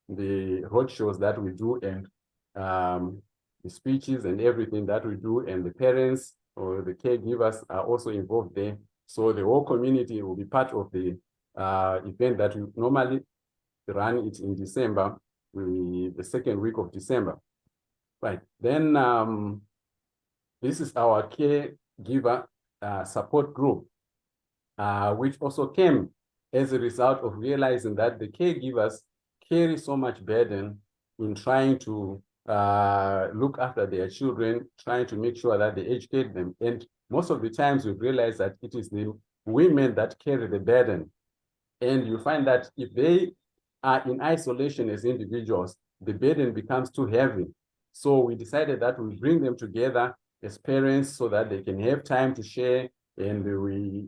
the roadshows that we do, and the speeches and everything that we do, and the parents or the caregivers are also involved there. So the whole community will be part of the event that we normally run it in December, the second week of December. Right, then this is our caregiver support group, which also came as a result of realizing that the caregivers carry so much burden in trying to look after their children, trying to make sure that they educate them. And most of the times we've realized that it is the women that carry the burden. And you find that if they are in isolation as individuals, the burden becomes too heavy. So we decided that we bring them together as parents so that they can have time to share, and we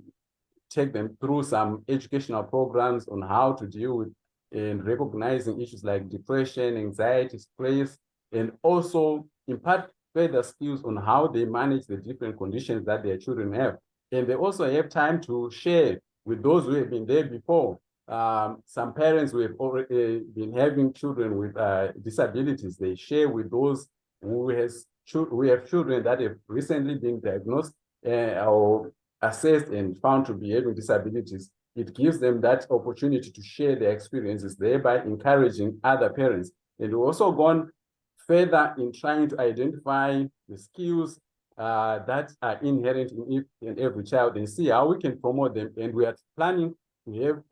take them through some educational programs on how to deal with and recognizing issues like depression, anxiety, stress, and also impart further skills on how they manage the different conditions that their children have. And they also have time to share with those who have been there before. Some parents who have already been having children with disabilities, they share with those who have children that have recently been diagnosed or assessed and found to be having disabilities. It gives them that opportunity to share their experiences, thereby encouraging other parents. And we've also gone further in trying to identify the skills that are inherent in every child and see how we can promote them. And we are planning to have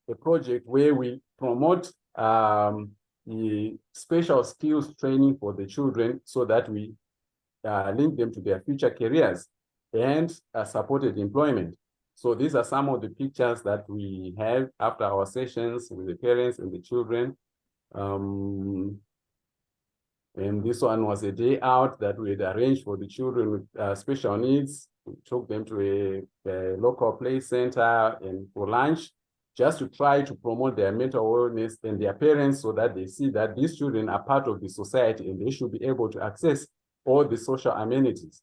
a project where we promote the special skills training for the children so that we link them to their future careers and supported employment. So these are some of the pictures that we have after our sessions with the parents and the children. And this one was a day out that we had arranged for the children with special needs. We took them to a local play center and for lunch, just to try to promote their mental wellness and their parents, so that they see that these children are part of the society and they should be able to access all the social amenities.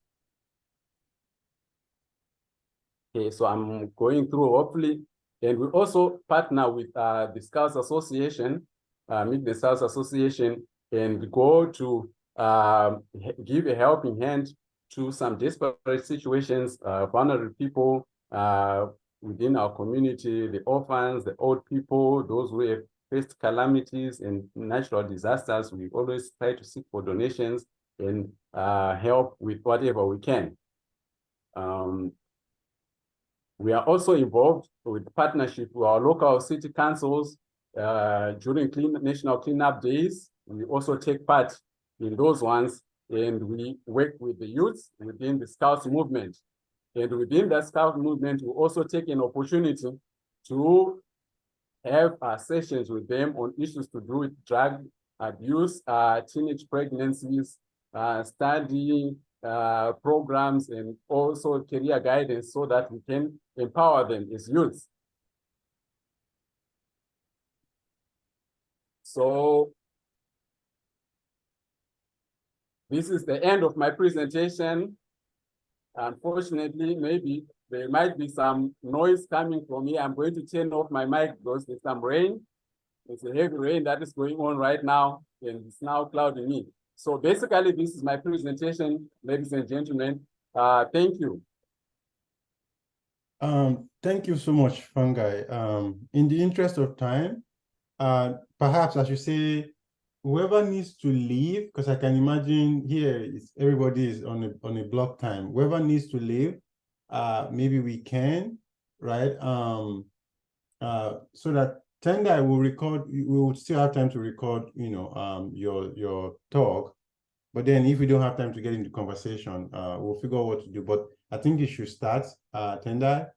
Okay, so I'm going through hopefully, and we also partner with the Scouts Association, Meet the Scouts Association, and go to give a helping hand to some desperate situations, vulnerable people within our community, the orphans, the old people, those who have faced calamities and natural disasters. We always try to seek for donations and help with whatever we can. We are also involved with partnership with our local city councils during National Cleanup Days. we also take part in those ones, and we work with the youths within the Scouts movement. And within the Scout movement, we also take an opportunity to have sessions with them on issues to do with drug abuse, teenage pregnancies, study programs, and also career guidance so that we can empower them as youths. So this is the end of my presentation. Unfortunately, maybe there might be some noise coming from me. I'm going to turn off my mic because there's some rain. It's a heavy rain that is going on right now, and it's now clouding me. So basically, this is my presentation, ladies and gentlemen. Thank you. Thank you so much, Fungi. In the interest of time, perhaps I should say, whoever needs to leave, because I can imagine here everybody is on a block time. Whoever needs to leave, maybe we can, right? So that Tendai will record. We will still have time to record, your talk. But then, if we don't have time to get into conversation, we'll figure out what to do. But I think you should start, Tendai.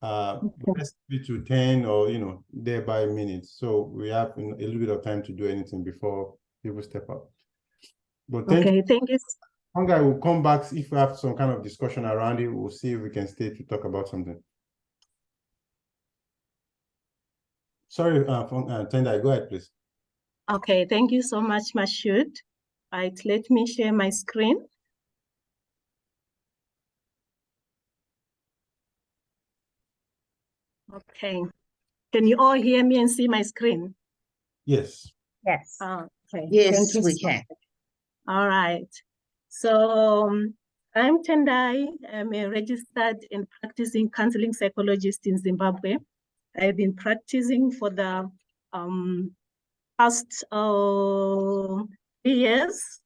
Let's be to 10 or thereby minutes, so we have a little bit of time to do anything before people step up. But thank you. Fungi will come back if we have some kind of discussion around it. We'll see if we can stay to talk about something. Sorry, Tendai, go ahead, please. Okay, thank you so much, Mashoud. Right, let me share my screen. Okay, can you all hear me and see my screen? Yes. Yes. Okay. Yes, Thank you we so can. much. All right. So I'm Tendai. I'm a registered and practicing counseling psychologist in Zimbabwe. I've been practicing for the past 3 years.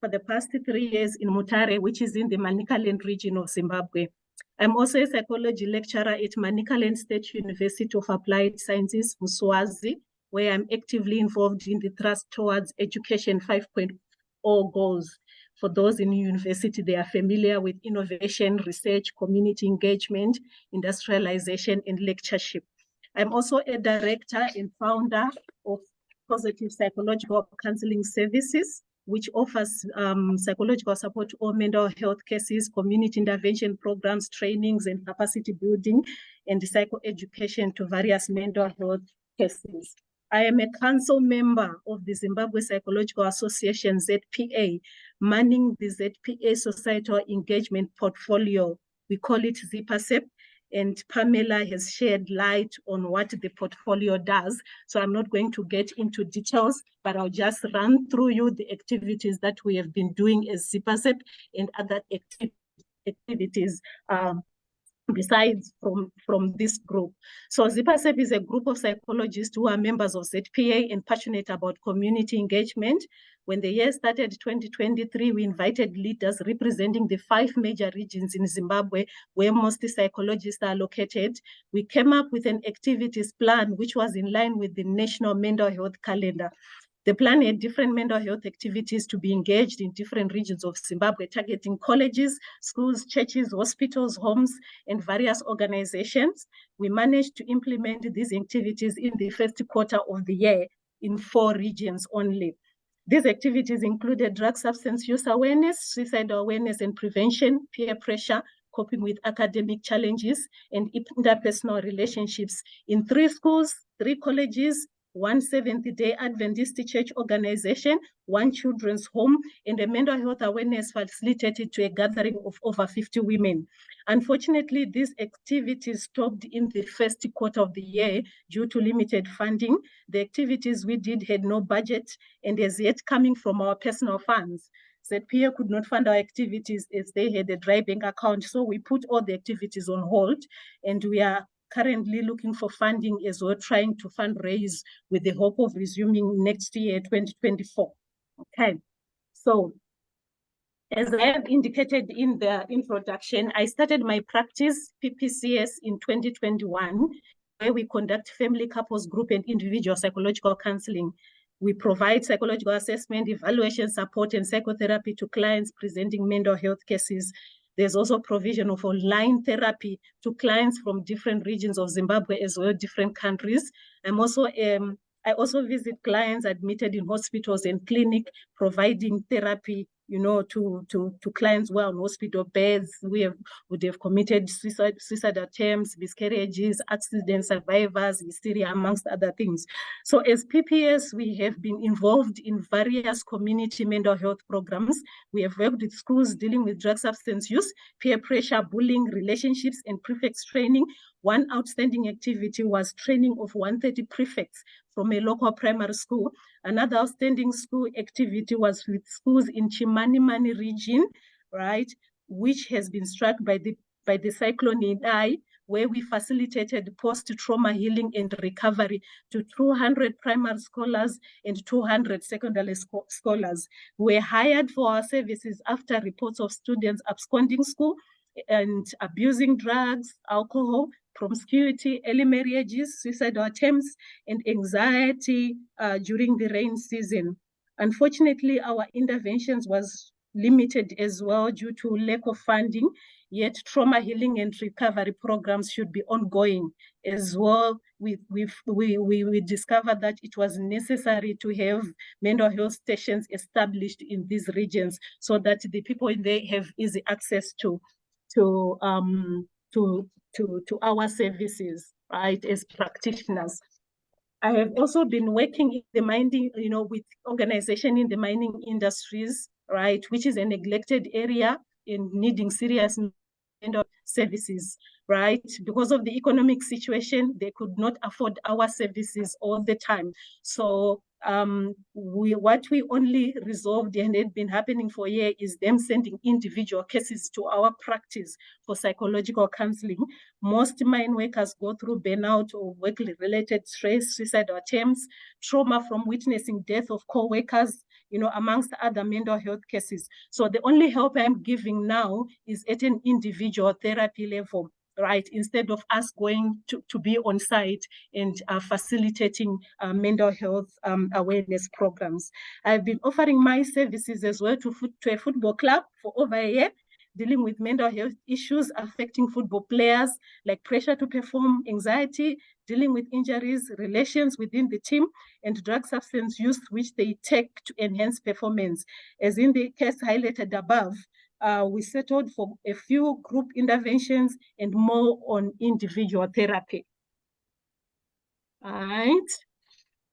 For the past 3 years in Mutare, which is in the Manicaland region of Zimbabwe. I'm also a psychology lecturer at Manicaland State University of Applied Sciences, Muswazi, where I'm actively involved in the Thrust Towards Education 5.0 goals. For those in university, they are familiar with innovation, research, community engagement, industrialization, and lectureship. I'm also a director and founder of Positive Psychological Counseling Services, which offers psychological support to all mental health cases, community intervention programs, trainings, and capacity building, and psychoeducation to various mental health cases. I am a council member of the Zimbabwe Psychological Association, ZPA, manning the ZPA Societal Engagement Portfolio. We call it ZPA, and Pamela has shed light on what the portfolio does. So I'm not going to get into details, but I'll just run through you the activities that we have been doing as ZPA and other activities besides from this group. So ZPA is a group of psychologists who are members of ZPA and passionate about community engagement. When the year started 2023, we invited leaders representing the 5 major regions in Zimbabwe where most psychologists are located. We came up with an activities plan which was in line with the National Mental Health Calendar. The plan had different mental health activities to be engaged in different regions of Zimbabwe, targeting colleges, schools, churches, hospitals, homes, and various organizations. We managed to implement these activities in the first quarter of the year in 4 regions only. These activities included drug substance use awareness, suicide awareness and prevention, peer pressure, coping with academic challenges, and interpersonal relationships in 3 schools, 3 colleges, 1 Seventh-day Adventist church organization, 1 children's home, and a mental health awareness facilitated to a gathering of over 50 women. Unfortunately, these activities stopped in the first quarter of the year due to limited funding. The activities we did had no budget and as yet coming from our personal funds. ZPA could not fund our activities as they had a dry bank account, so we put all the activities on hold, and we are currently looking for funding as we're trying to fundraise with the hope of resuming next year, 2024. Okay, so as I have indicated in the introduction, I started my practice, PPCS, in 2021, where we conduct family, couples, group, and individual psychological counseling. We provide psychological assessment, evaluation support, and psychotherapy to clients presenting mental health cases. There's also provision of online therapy to clients from different regions of Zimbabwe as well, different countries. I also visit clients admitted in hospitals and clinic, providing therapy, to clients who are on hospital beds, would have committed suicide attempts, miscarriages, accident survivors, hysteria, amongst other things. So as PPS, we have been involved in various community mental health programs. We have worked with schools dealing with drug substance use, peer pressure, bullying, relationships, and prefects training. One outstanding activity was training of 130 prefects from a local primary school. Another outstanding school activity was with schools in Chimanimani region, right, which has been struck by the cyclone Idai, where we facilitated post-trauma healing and recovery to 200 primary scholars and 200 secondary scholars. We were hired for our services after reports of students absconding school and abusing drugs, alcohol, promiscuity, early marriages, suicidal attempts, and anxiety during the rain season. Unfortunately, our interventions was limited as well due to lack of funding, yet trauma healing and recovery programs should be ongoing as well. We discovered that it was necessary to have mental health stations established in these regions so that the people in there have easy access to our services, right, as practitioners. I have also been working in the mining, with organization in the mining industries, right, which is a neglected area in needing serious services, right? Because of the economic situation, they could not afford our services all the time. So what we only resolved, and it's been happening for a year, is them sending individual cases to our practice for psychological counseling. Most mine workers go through burnout or work-related stress, suicidal attempts, trauma from witnessing death of co-workers, amongst other mental health cases. So the only help I'm giving now is at an individual therapy level, right? Instead of us going to be on site and facilitating mental health awareness programs. I've been offering my services as well to a football club for over a year, dealing with mental health issues affecting football players, like pressure to perform, anxiety, dealing with injuries, relations within the team, and drug substance use, which they take to enhance performance. As in the case highlighted above, we settled for a few group interventions and more on individual therapy. All right,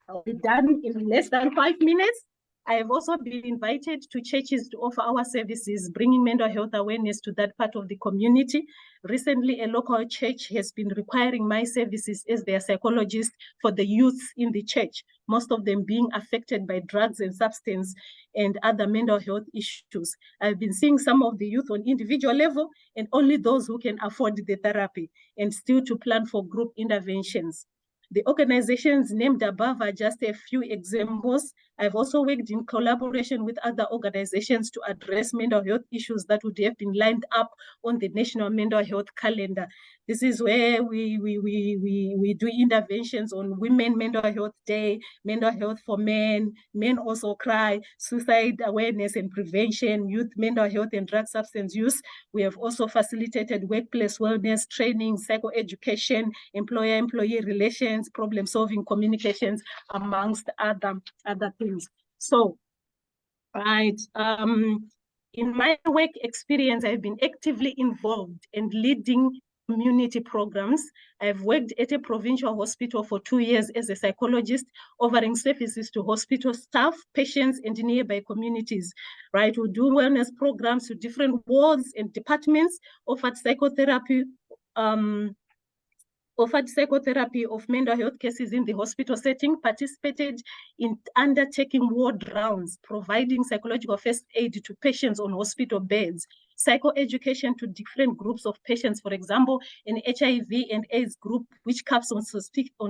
I'll be done in less than 5 minutes. I have also been invited to churches to offer our services, bringing mental health awareness to that part of the community. Recently, a local church has been requiring my services as their psychologist for the youth in the church, most of them being affected by drugs and substance and other mental health issues. I've been seeing some of the youth on individual level and only those who can afford the therapy, and still to plan for group interventions. The organizations named above are just a few examples. I've also worked in collaboration with other organizations to address mental health issues that would have been lined up on the National Mental Health Calendar. This is where we do interventions on Women Mental Health Day, Mental Health for Men, Men Also Cry, suicide awareness and prevention, youth mental health and drug substance use. We have also facilitated workplace wellness training, psychoeducation, employer-employee relations, problem-solving communications, amongst other things. So, right, in my work experience, I've been actively involved in leading community programs. I've worked at a provincial hospital for 2 years as a psychologist, offering services to hospital staff, patients, and nearby communities, right? We do wellness programs to different wards and departments, offered psychotherapy of mental health cases in the hospital setting, participated in undertaking ward rounds, providing psychological first aid to patients on hospital beds, psychoeducation to different groups of patients, for example, an HIV and AIDS group, which comes on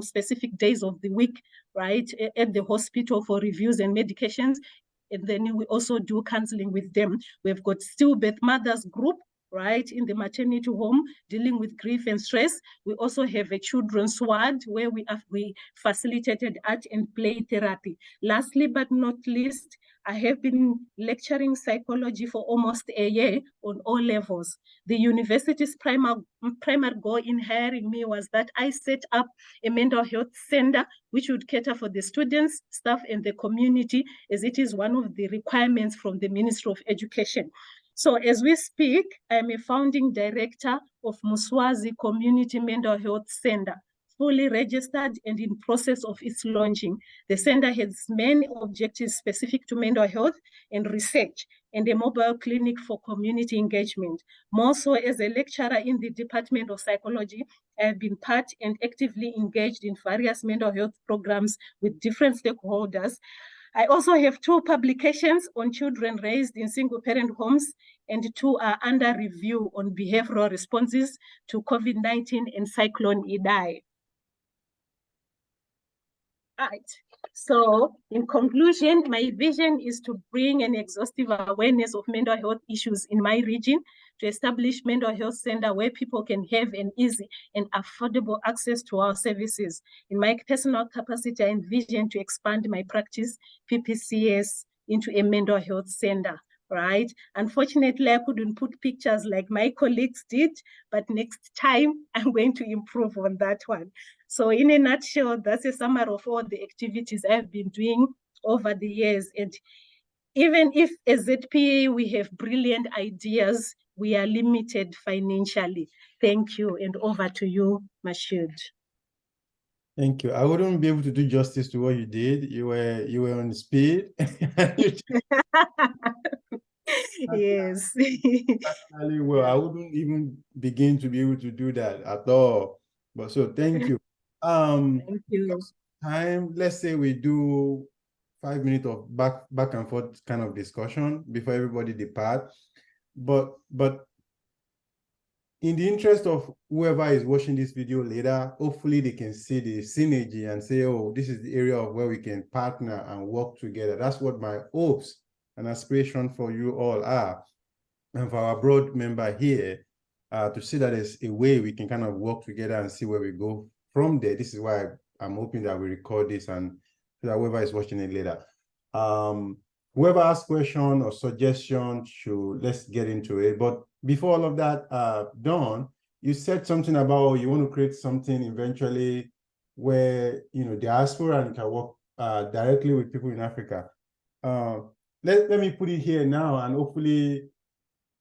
specific days of the week, right, at the hospital for reviews and medications. And then we also do counseling with them. We've got stillbirth mothers group, right, in the maternity home, dealing with grief and stress. We also have a children's ward where we facilitated art and play therapy. Lastly, but not least, I have been lecturing psychology for almost a year on all levels. The university's primary goal in hiring me was that I set up a mental health center which would cater for the students, staff, and the community, as it is one of the requirements from the Ministry of Education. So as we speak, I'm a founding director of Muswazi Community Mental Health Center, fully registered and in process of its launching. The center has many objectives specific to mental health and research, and a mobile clinic for community engagement. More so, as a lecturer in the Department of Psychology, I have been part and actively engaged in various mental health programs with different stakeholders. I also have 2 publications on children raised in single-parent homes, and 2 are under review on behavioral responses to COVID-19 and Cyclone Idai. Right. So in conclusion, my vision is to bring an exhaustive awareness of mental health issues in my region, to establish mental health center where people can have an easy and affordable access to our services. In my personal capacity, I envision to expand my practice, PPCS, into a mental health center, right? Unfortunately, I couldn't put pictures like my colleagues did, but next time I'm going to improve on that one. So in a nutshell, that's a summary of all the activities I've been doing over the years. And even if as ZPA we have brilliant ideas, we are limited financially. Thank you, and over to you, Mashoud. Thank you. I wouldn't be able to do justice to what you did. You were on speed. Yes. Well, I wouldn't even begin to be able to do that at all. But so thank you. Thank you. Time, let's say we do 5 minutes of back and forth kind of discussion before everybody depart. But in the interest of whoever is watching this video later, hopefully they can see the synergy and say, oh, this is the area of where we can partner and work together. That's what my hopes and aspiration for you all are. And for our broad member here, to see that there's a way we can kind of work together and see where we go from there. This is why I'm hoping that we record this and so that whoever is watching it later. Whoever has question or suggestion, let's get into it. But before all of that, Dawn, you said something about you want to create something eventually where, you know, diaspora and can work directly with people in Africa. Let me put it here now, and hopefully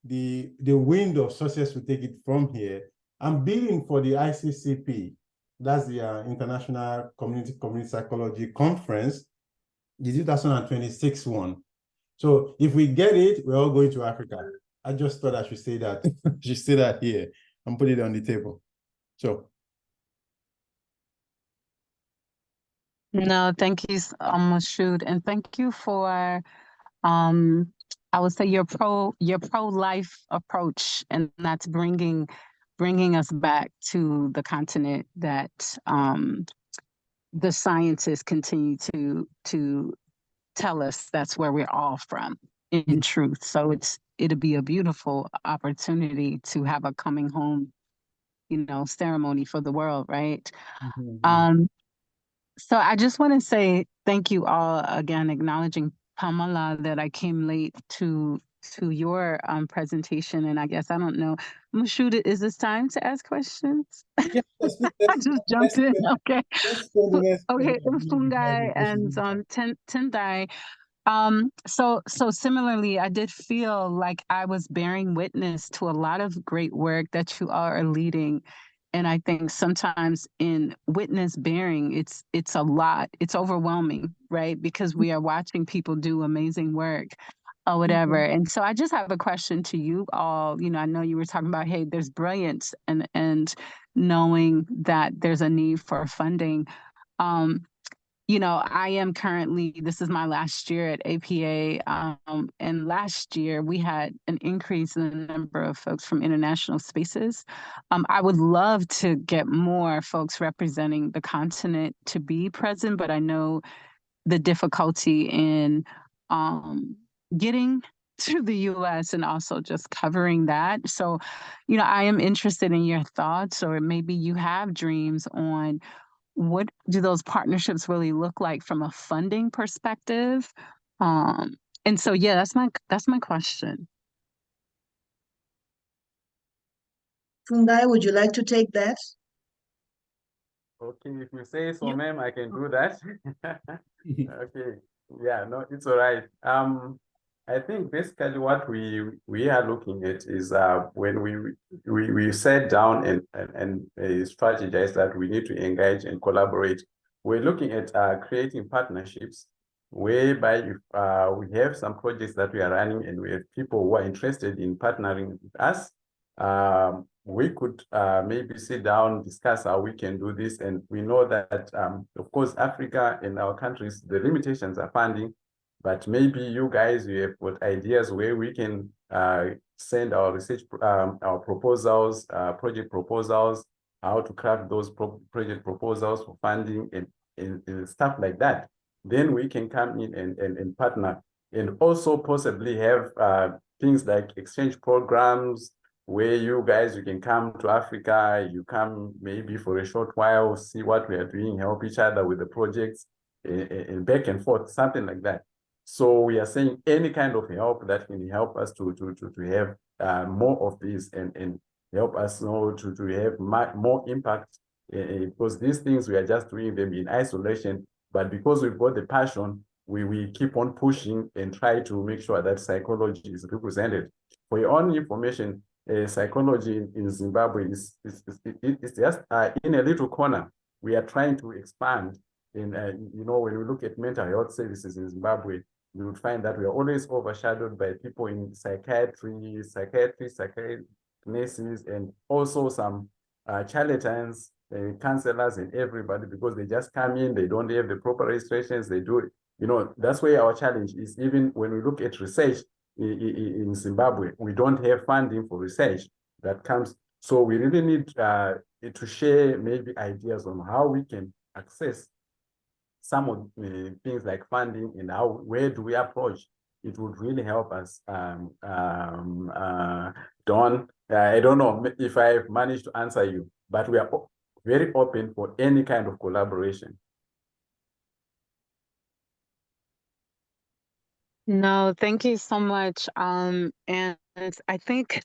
the wind of success will take it from here. I'm bidding for the ICCP. That's the International Community Psychology Conference, the 2026 one. So if we get it, we're all going to Africa. I just thought I should say that. Should say that here and put it on the table. So. No, thank you, Mashoud, and thank you for I would say your pro-life approach, and that's bringing us back to the continent that the scientists continue to tell us that's where we're all from in truth. So it'll be a beautiful opportunity to have a coming home, you know, ceremony for the world, right? Mm-hmm. So I just want to say thank you all again, acknowledging Pamela that I came late to your presentation, and I guess I don't know, Mashoud, is this time to ask questions? Yeah, I just jumped in. Okay. Okay, Fungi and Tendai. So similarly, I did feel like I was bearing witness to a lot of great work that you all are leading. And I think sometimes in witness bearing, it's a lot, it's overwhelming, right? Because we are watching people do amazing work or whatever. Mm-hmm. And so I just have a question to you all. You know, I know you were talking about, hey, there's brilliance and knowing that there's a need for funding. You know, I am currently, this is my last year at APA, and last year we had an increase in the number of folks from international spaces. I would love to get more folks representing the continent to be present, but I know the difficulty in getting to the US and also just covering that. So, I am interested in your thoughts, or maybe you have dreams on what do those partnerships really look like from a funding perspective. And so, yeah, that's my question. Fungai, would you like to take that? Okay, if you say so, ma'am, I can do that. Okay, yeah, no, it's all right. I think basically what we are looking at is when we sat down and strategized that we need to engage and collaborate. We're looking at creating partnerships whereby if we have some projects that we are running and we have people who are interested in partnering with us, we could maybe sit down, discuss how we can do this. And we know that, of course, Africa and our countries, the limitations are funding, but maybe you guys, you have got ideas where we can send our research, our proposals, project proposals, how to craft those project proposals for funding and stuff like that. Then we can come in and partner, and also possibly have things like exchange programs, where you can come to Africa, you come maybe for a short while, see what we are doing, help each other with the projects, and back and forth, something like that. So we are saying any kind of help that can help us to have more of this and help us know to have more impact, because these things we are just doing them in isolation, but because we've got the passion, we keep on pushing and try to make sure that psychology is represented. For your own information, psychology in Zimbabwe is just in a little corner. We are trying to expand. In when we look at mental health services in Zimbabwe, we would find that we are always overshadowed by people in psychiatry, nurses, and also some charlatans, counselors, and everybody, because they just come in, they don't have the proper registrations, they do it. That's where our challenge is. Even when we look at research in Zimbabwe, we don't have funding for research that comes. So we really need to share maybe ideas on how we can access some of the things like funding, and where do we approach. It would really help us. Dawn, I don't know if I've managed to answer you, but we are very open for any kind of collaboration. No, thank you so much. And I think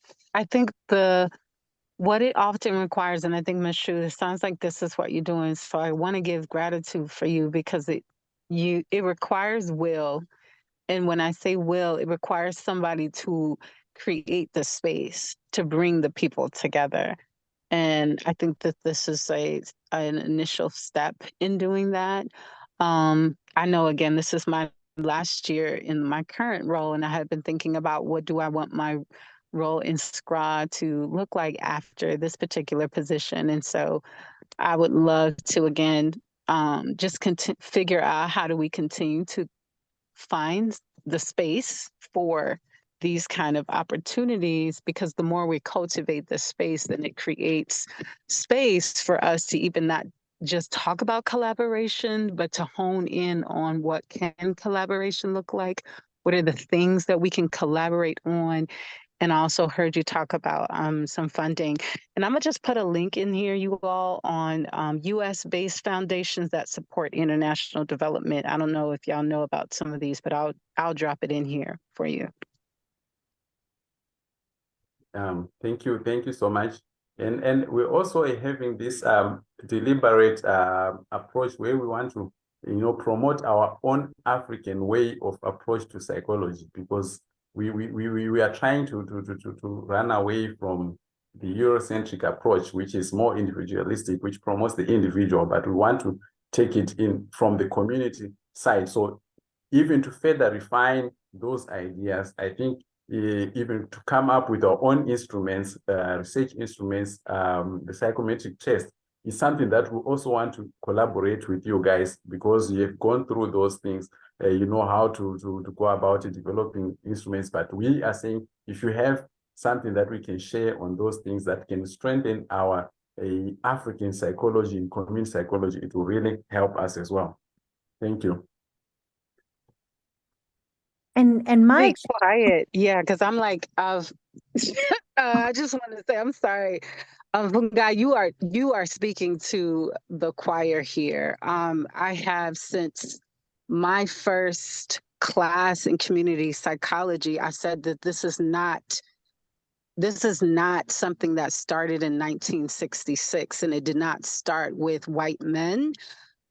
what it often requires, and I think Ms. Shu, it sounds like this is what you're doing. So I want to give gratitude for you, because it requires will. And when I say will, it requires somebody to create the space to bring the people together. And I think that this is an initial step in doing that. I know, again, this is my last year in my current role, and I have been thinking about what do I want my role in SCRA to look like after this particular position. And so I would love to, again, just figure out how do we continue to find the space for these kind of opportunities, because the more we cultivate the space, then it creates space for us to even not just talk about collaboration, but to hone in on what can collaboration look like? What are the things that we can collaborate on? And I also heard you talk about some funding. And I'm gonna just put a link in here, you all, on US-based foundations that support international development. I don't know if y'all know about some of these, but I'll drop it in here for you. Thank you so much. And we're also having this deliberate approach where we want to promote our own African way of approach to psychology, because we are trying to run away from the Eurocentric approach, which is more individualistic, which promotes the individual, but we want to take it in from the community side. So even to further refine those ideas, I think even to come up with our own instruments, research instruments, the psychometric test is something that we also want to collaborate with you guys, because you have gone through those things. You know how to go about it, developing instruments. But we are saying, if you have something that we can share on those things that can strengthen our African psychology and community psychology, it will really help us as well. Thank you. And my Be quiet. Yeah, because I'm like, I just want to say, I'm sorry. Fungai, you are speaking to the choir here. I have since my first class in community psychology, I said that this is not something that started in 1966, and it did not start with white men.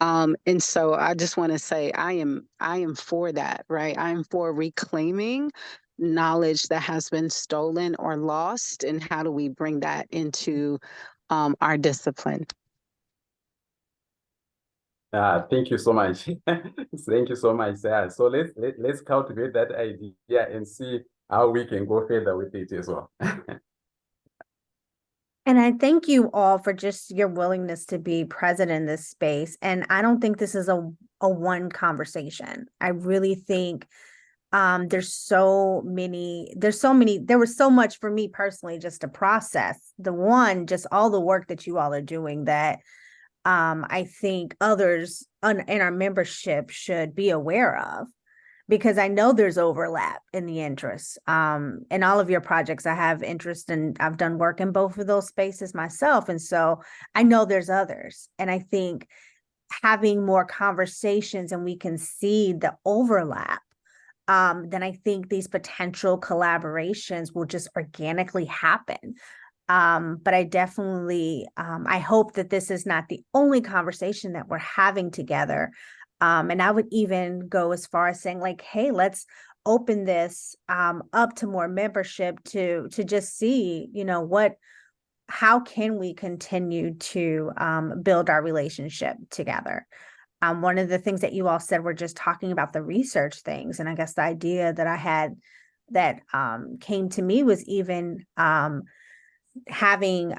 And so I just want to say I am for that, right? I am for reclaiming knowledge that has been stolen or lost, and how do we bring that into our discipline? Thank you so much. Thank you so much. So let's cultivate that idea and see how we can go further with it as well. And I thank you all for just your willingness to be present in this space. And I don't think this is a one conversation. I really think there was so much for me personally just to process. Just all the work that you all are doing that I think others in our membership should be aware of, because I know there's overlap in the interests. In all of your projects, I have interest in, I've done work in both of those spaces myself. And so I know there's others. And I think having more conversations and we can see the overlap, then I think these potential collaborations will just organically happen. But I definitely, I hope that this is not the only conversation that we're having together. And I would even go as far as saying like, hey, let's open this up to more membership to just see, how can we continue to build our relationship together? One of the things that you all said, we're just talking about the research things. And I guess the idea that I had that came to me was even having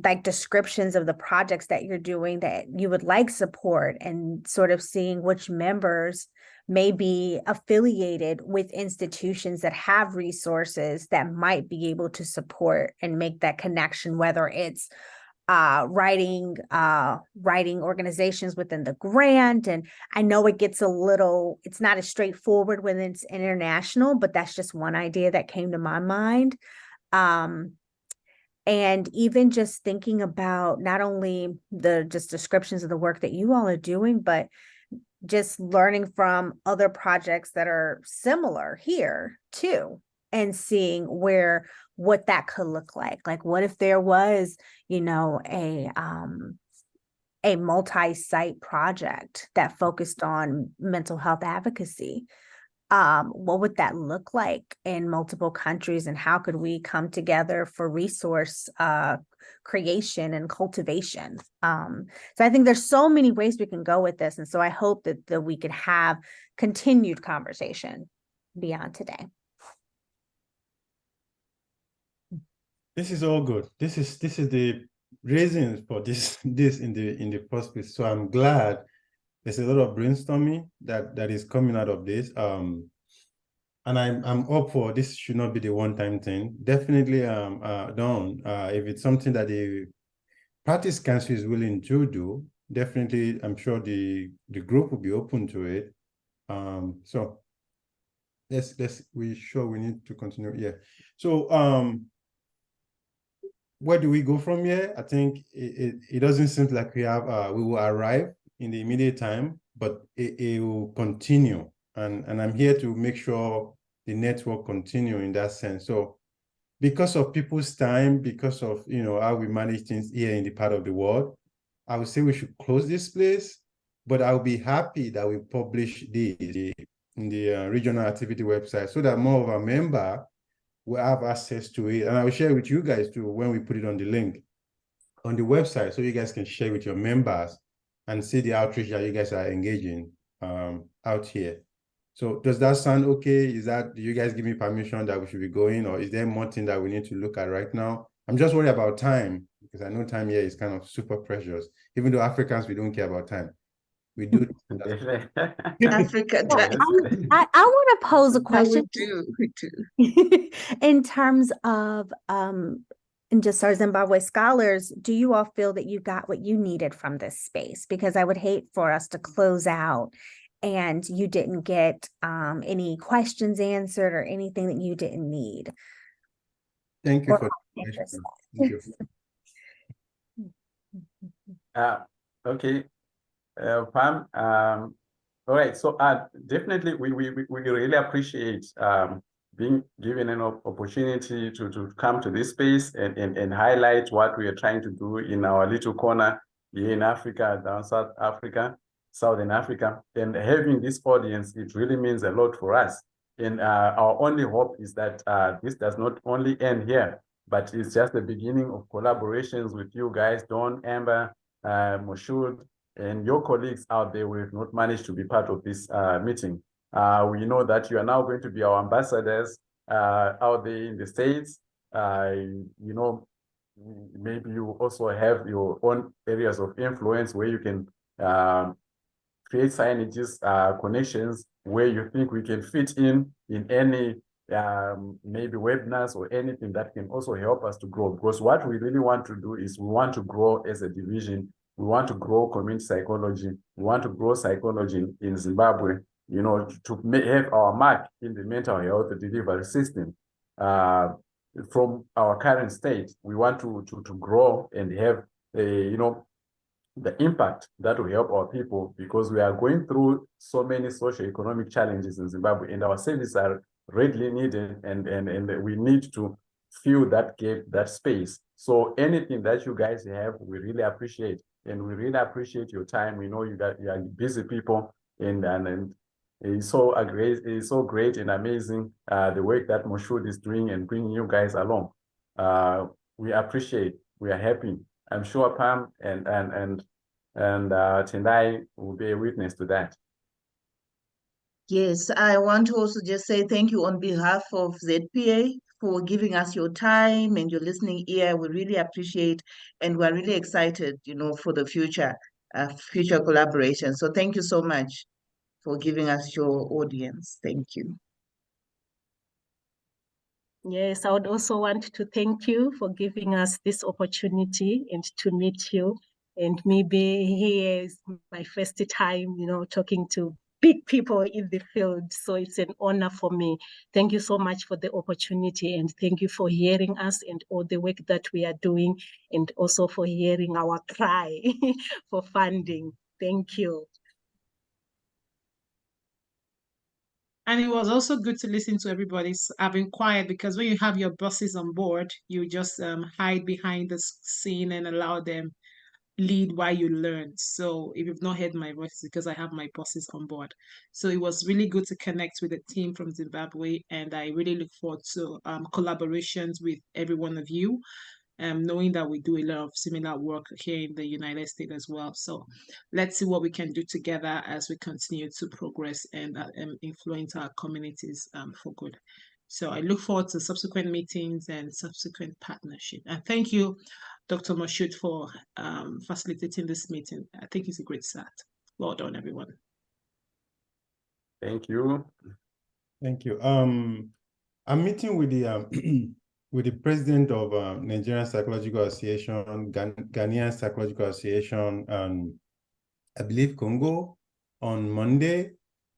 like descriptions of the projects that you're doing that you would like support, and sort of seeing which members may be affiliated with institutions that have resources that might be able to support and make that connection, whether it's writing organizations within the grant. And I know it's not as straightforward when it's international, but that's just one idea that came to my mind. And even just thinking about not only the just descriptions of the work that you all are doing, but just learning from other projects that are similar here too, and seeing what that could look like. Like, what if there was, a multi-site project that focused on mental health advocacy? What would that look like in multiple countries, and how could we come together for resource creation and cultivation? So I think there's so many ways we can go with this. And so I hope that we could have continued conversation beyond today. This is all good. This is the reasons for this in the first place. So I'm glad there's a lot of brainstorming that is coming out of this. And I'm up for this. Should not be the one-time thing. Definitely Dawn, if it's something that the practice council is willing to do, definitely I'm sure the group will be open to it. So we need to continue. Yeah. So where do we go from here? I think it doesn't seem like we will arrive in the immediate time, but it will continue. And I'm here to make sure the network continue in that sense. So because of people's time, because of how we manage things here in the part of the world, I would say we should close this place, but I'll be happy that we publish this in the regional activity website so that more of our members will have access to it. And I will share with you guys too when we put it on the link on the website, so you guys can share with your members and see the outreach that you guys are engaging out here. So does that sound okay? Do you guys give me permission that we should be going, or is there more thing that we need to look at right now? I'm just worried about time, because I know time here is kind of super precious. Even though Africans, we don't care about time. We do. Africa time. I want to pose a question. We do. In terms of and just our Zimbabwe scholars, do you all feel that you got what you needed from this space? Because I would hate for us to close out and you didn't get any questions answered or anything that you didn't need. Thank you Or for the question. Thank you. Okay, Pam. All right. So definitely, we really appreciate being given an opportunity to come to this space and highlight what we are trying to do in our little corner here in Africa, down South Africa, Southern Africa. And having this audience, it really means a lot for us. And our only hope is that this does not only end here, but it's just the beginning of collaborations with you guys, Dawn, Amber, Moshood, and your colleagues out there who have not managed to be part of this meeting. We know that you are now going to be our ambassadors out there in the States. You know, maybe you also have your own areas of influence where you can create signages, connections where you think we can fit in any maybe webinars or anything that can also help us to grow. Because what we really want to do is we want to grow as a division. We want to grow community psychology. We want to grow psychology in Zimbabwe, you know, to have our mark in the mental health delivery system. From our current state, we want to grow and have you know, the impact that will help our people, because we are going through so many socio-economic challenges in Zimbabwe, and our services are readily needed, and we need to fill that gap, that space. So anything that you guys have, we really appreciate, and we really appreciate your time. We know you are busy people, and it's so great and amazing the work that Moshood is doing and bringing you guys along. We appreciate. We are happy. I'm sure Pam and Tendai will be a witness to that. Yes, I want to also just say thank you on behalf of ZPA for giving us your time and your listening ear. We really appreciate, and we're really excited, you know, for the future collaboration. So thank you so much for giving us your audience. Thank you. Yes, I would also want to thank you for giving us this opportunity and to meet you. And maybe here is my first time, you know, talking to big people in the field. So it's an honor for me. Thank you so much for the opportunity, and thank you for hearing us and all the work that we are doing, and also for hearing our cry for funding. Thank you. And it was also good to listen to everybody having quiet, because when you have your bosses on board, you just hide behind the scene and allow them lead while you learn. So if you've not heard my voice, it's because I have my bosses on board. So it was really good to connect with the team from Zimbabwe, and I really look forward to collaborations with every one of you, knowing that we do a lot of similar work here in the United States as well. So let's see what we can do together as we continue to progress and influence our communities for good. So I look forward to subsequent meetings and subsequent partnership. And thank you, Dr. Moshood, for facilitating this meeting. I think it's a great start. Well done, everyone. Thank you. Thank you. I'm meeting with the with the president of Nigerian Psychological Association, Ghanaian Psychological Association, and I believe Congo on Monday.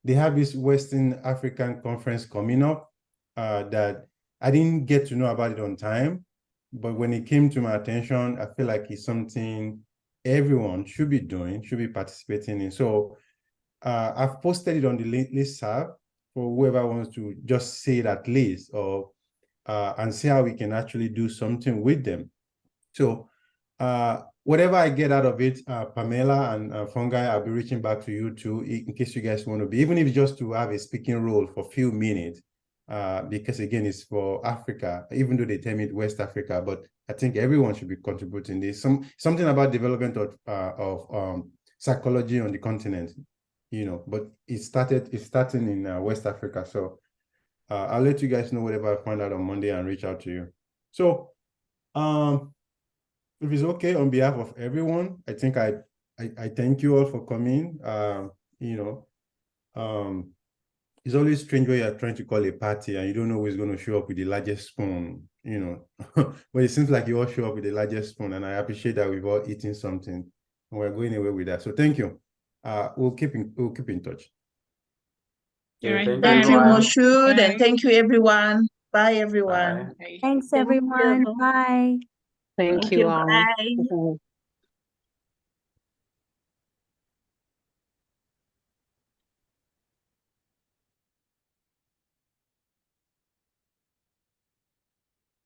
They have this Western African conference coming up that I didn't get to know about it on time, but when it came to my attention, I feel like it's something everyone should be doing, should be participating in. So I've posted it on the listserv for whoever wants to just say it at least, or and see how we can actually do something with them. So whatever I get out of it, Pamela and Fungi, I'll be reaching back to you too, in case you guys want to be, even if it's just to have a speaking role for a few minutes, because again, it's for Africa, even though they term it West Africa, but I think everyone should be contributing this. Something about development of psychology on the continent, you know, but it's starting in West Africa. So I'll let you guys know whatever I find out on Monday and reach out to you. So if it's okay, on behalf of everyone, I think I thank you all for coming. You know, it's always strange when you're trying to call a party and you don't know who's going to show up with the largest spoon, you know. But it seems like you all show up with the largest spoon, and I appreciate that we've all eaten something and we're going away with that. So thank you. We'll keep in touch. All right. Thank Thank you, everyone. Moshood, Bye. and thank you, everyone. Bye, everyone. Bye. Thanks, Thank everyone. you. Bye. Thank Thank you you. all. Bye. Mhm.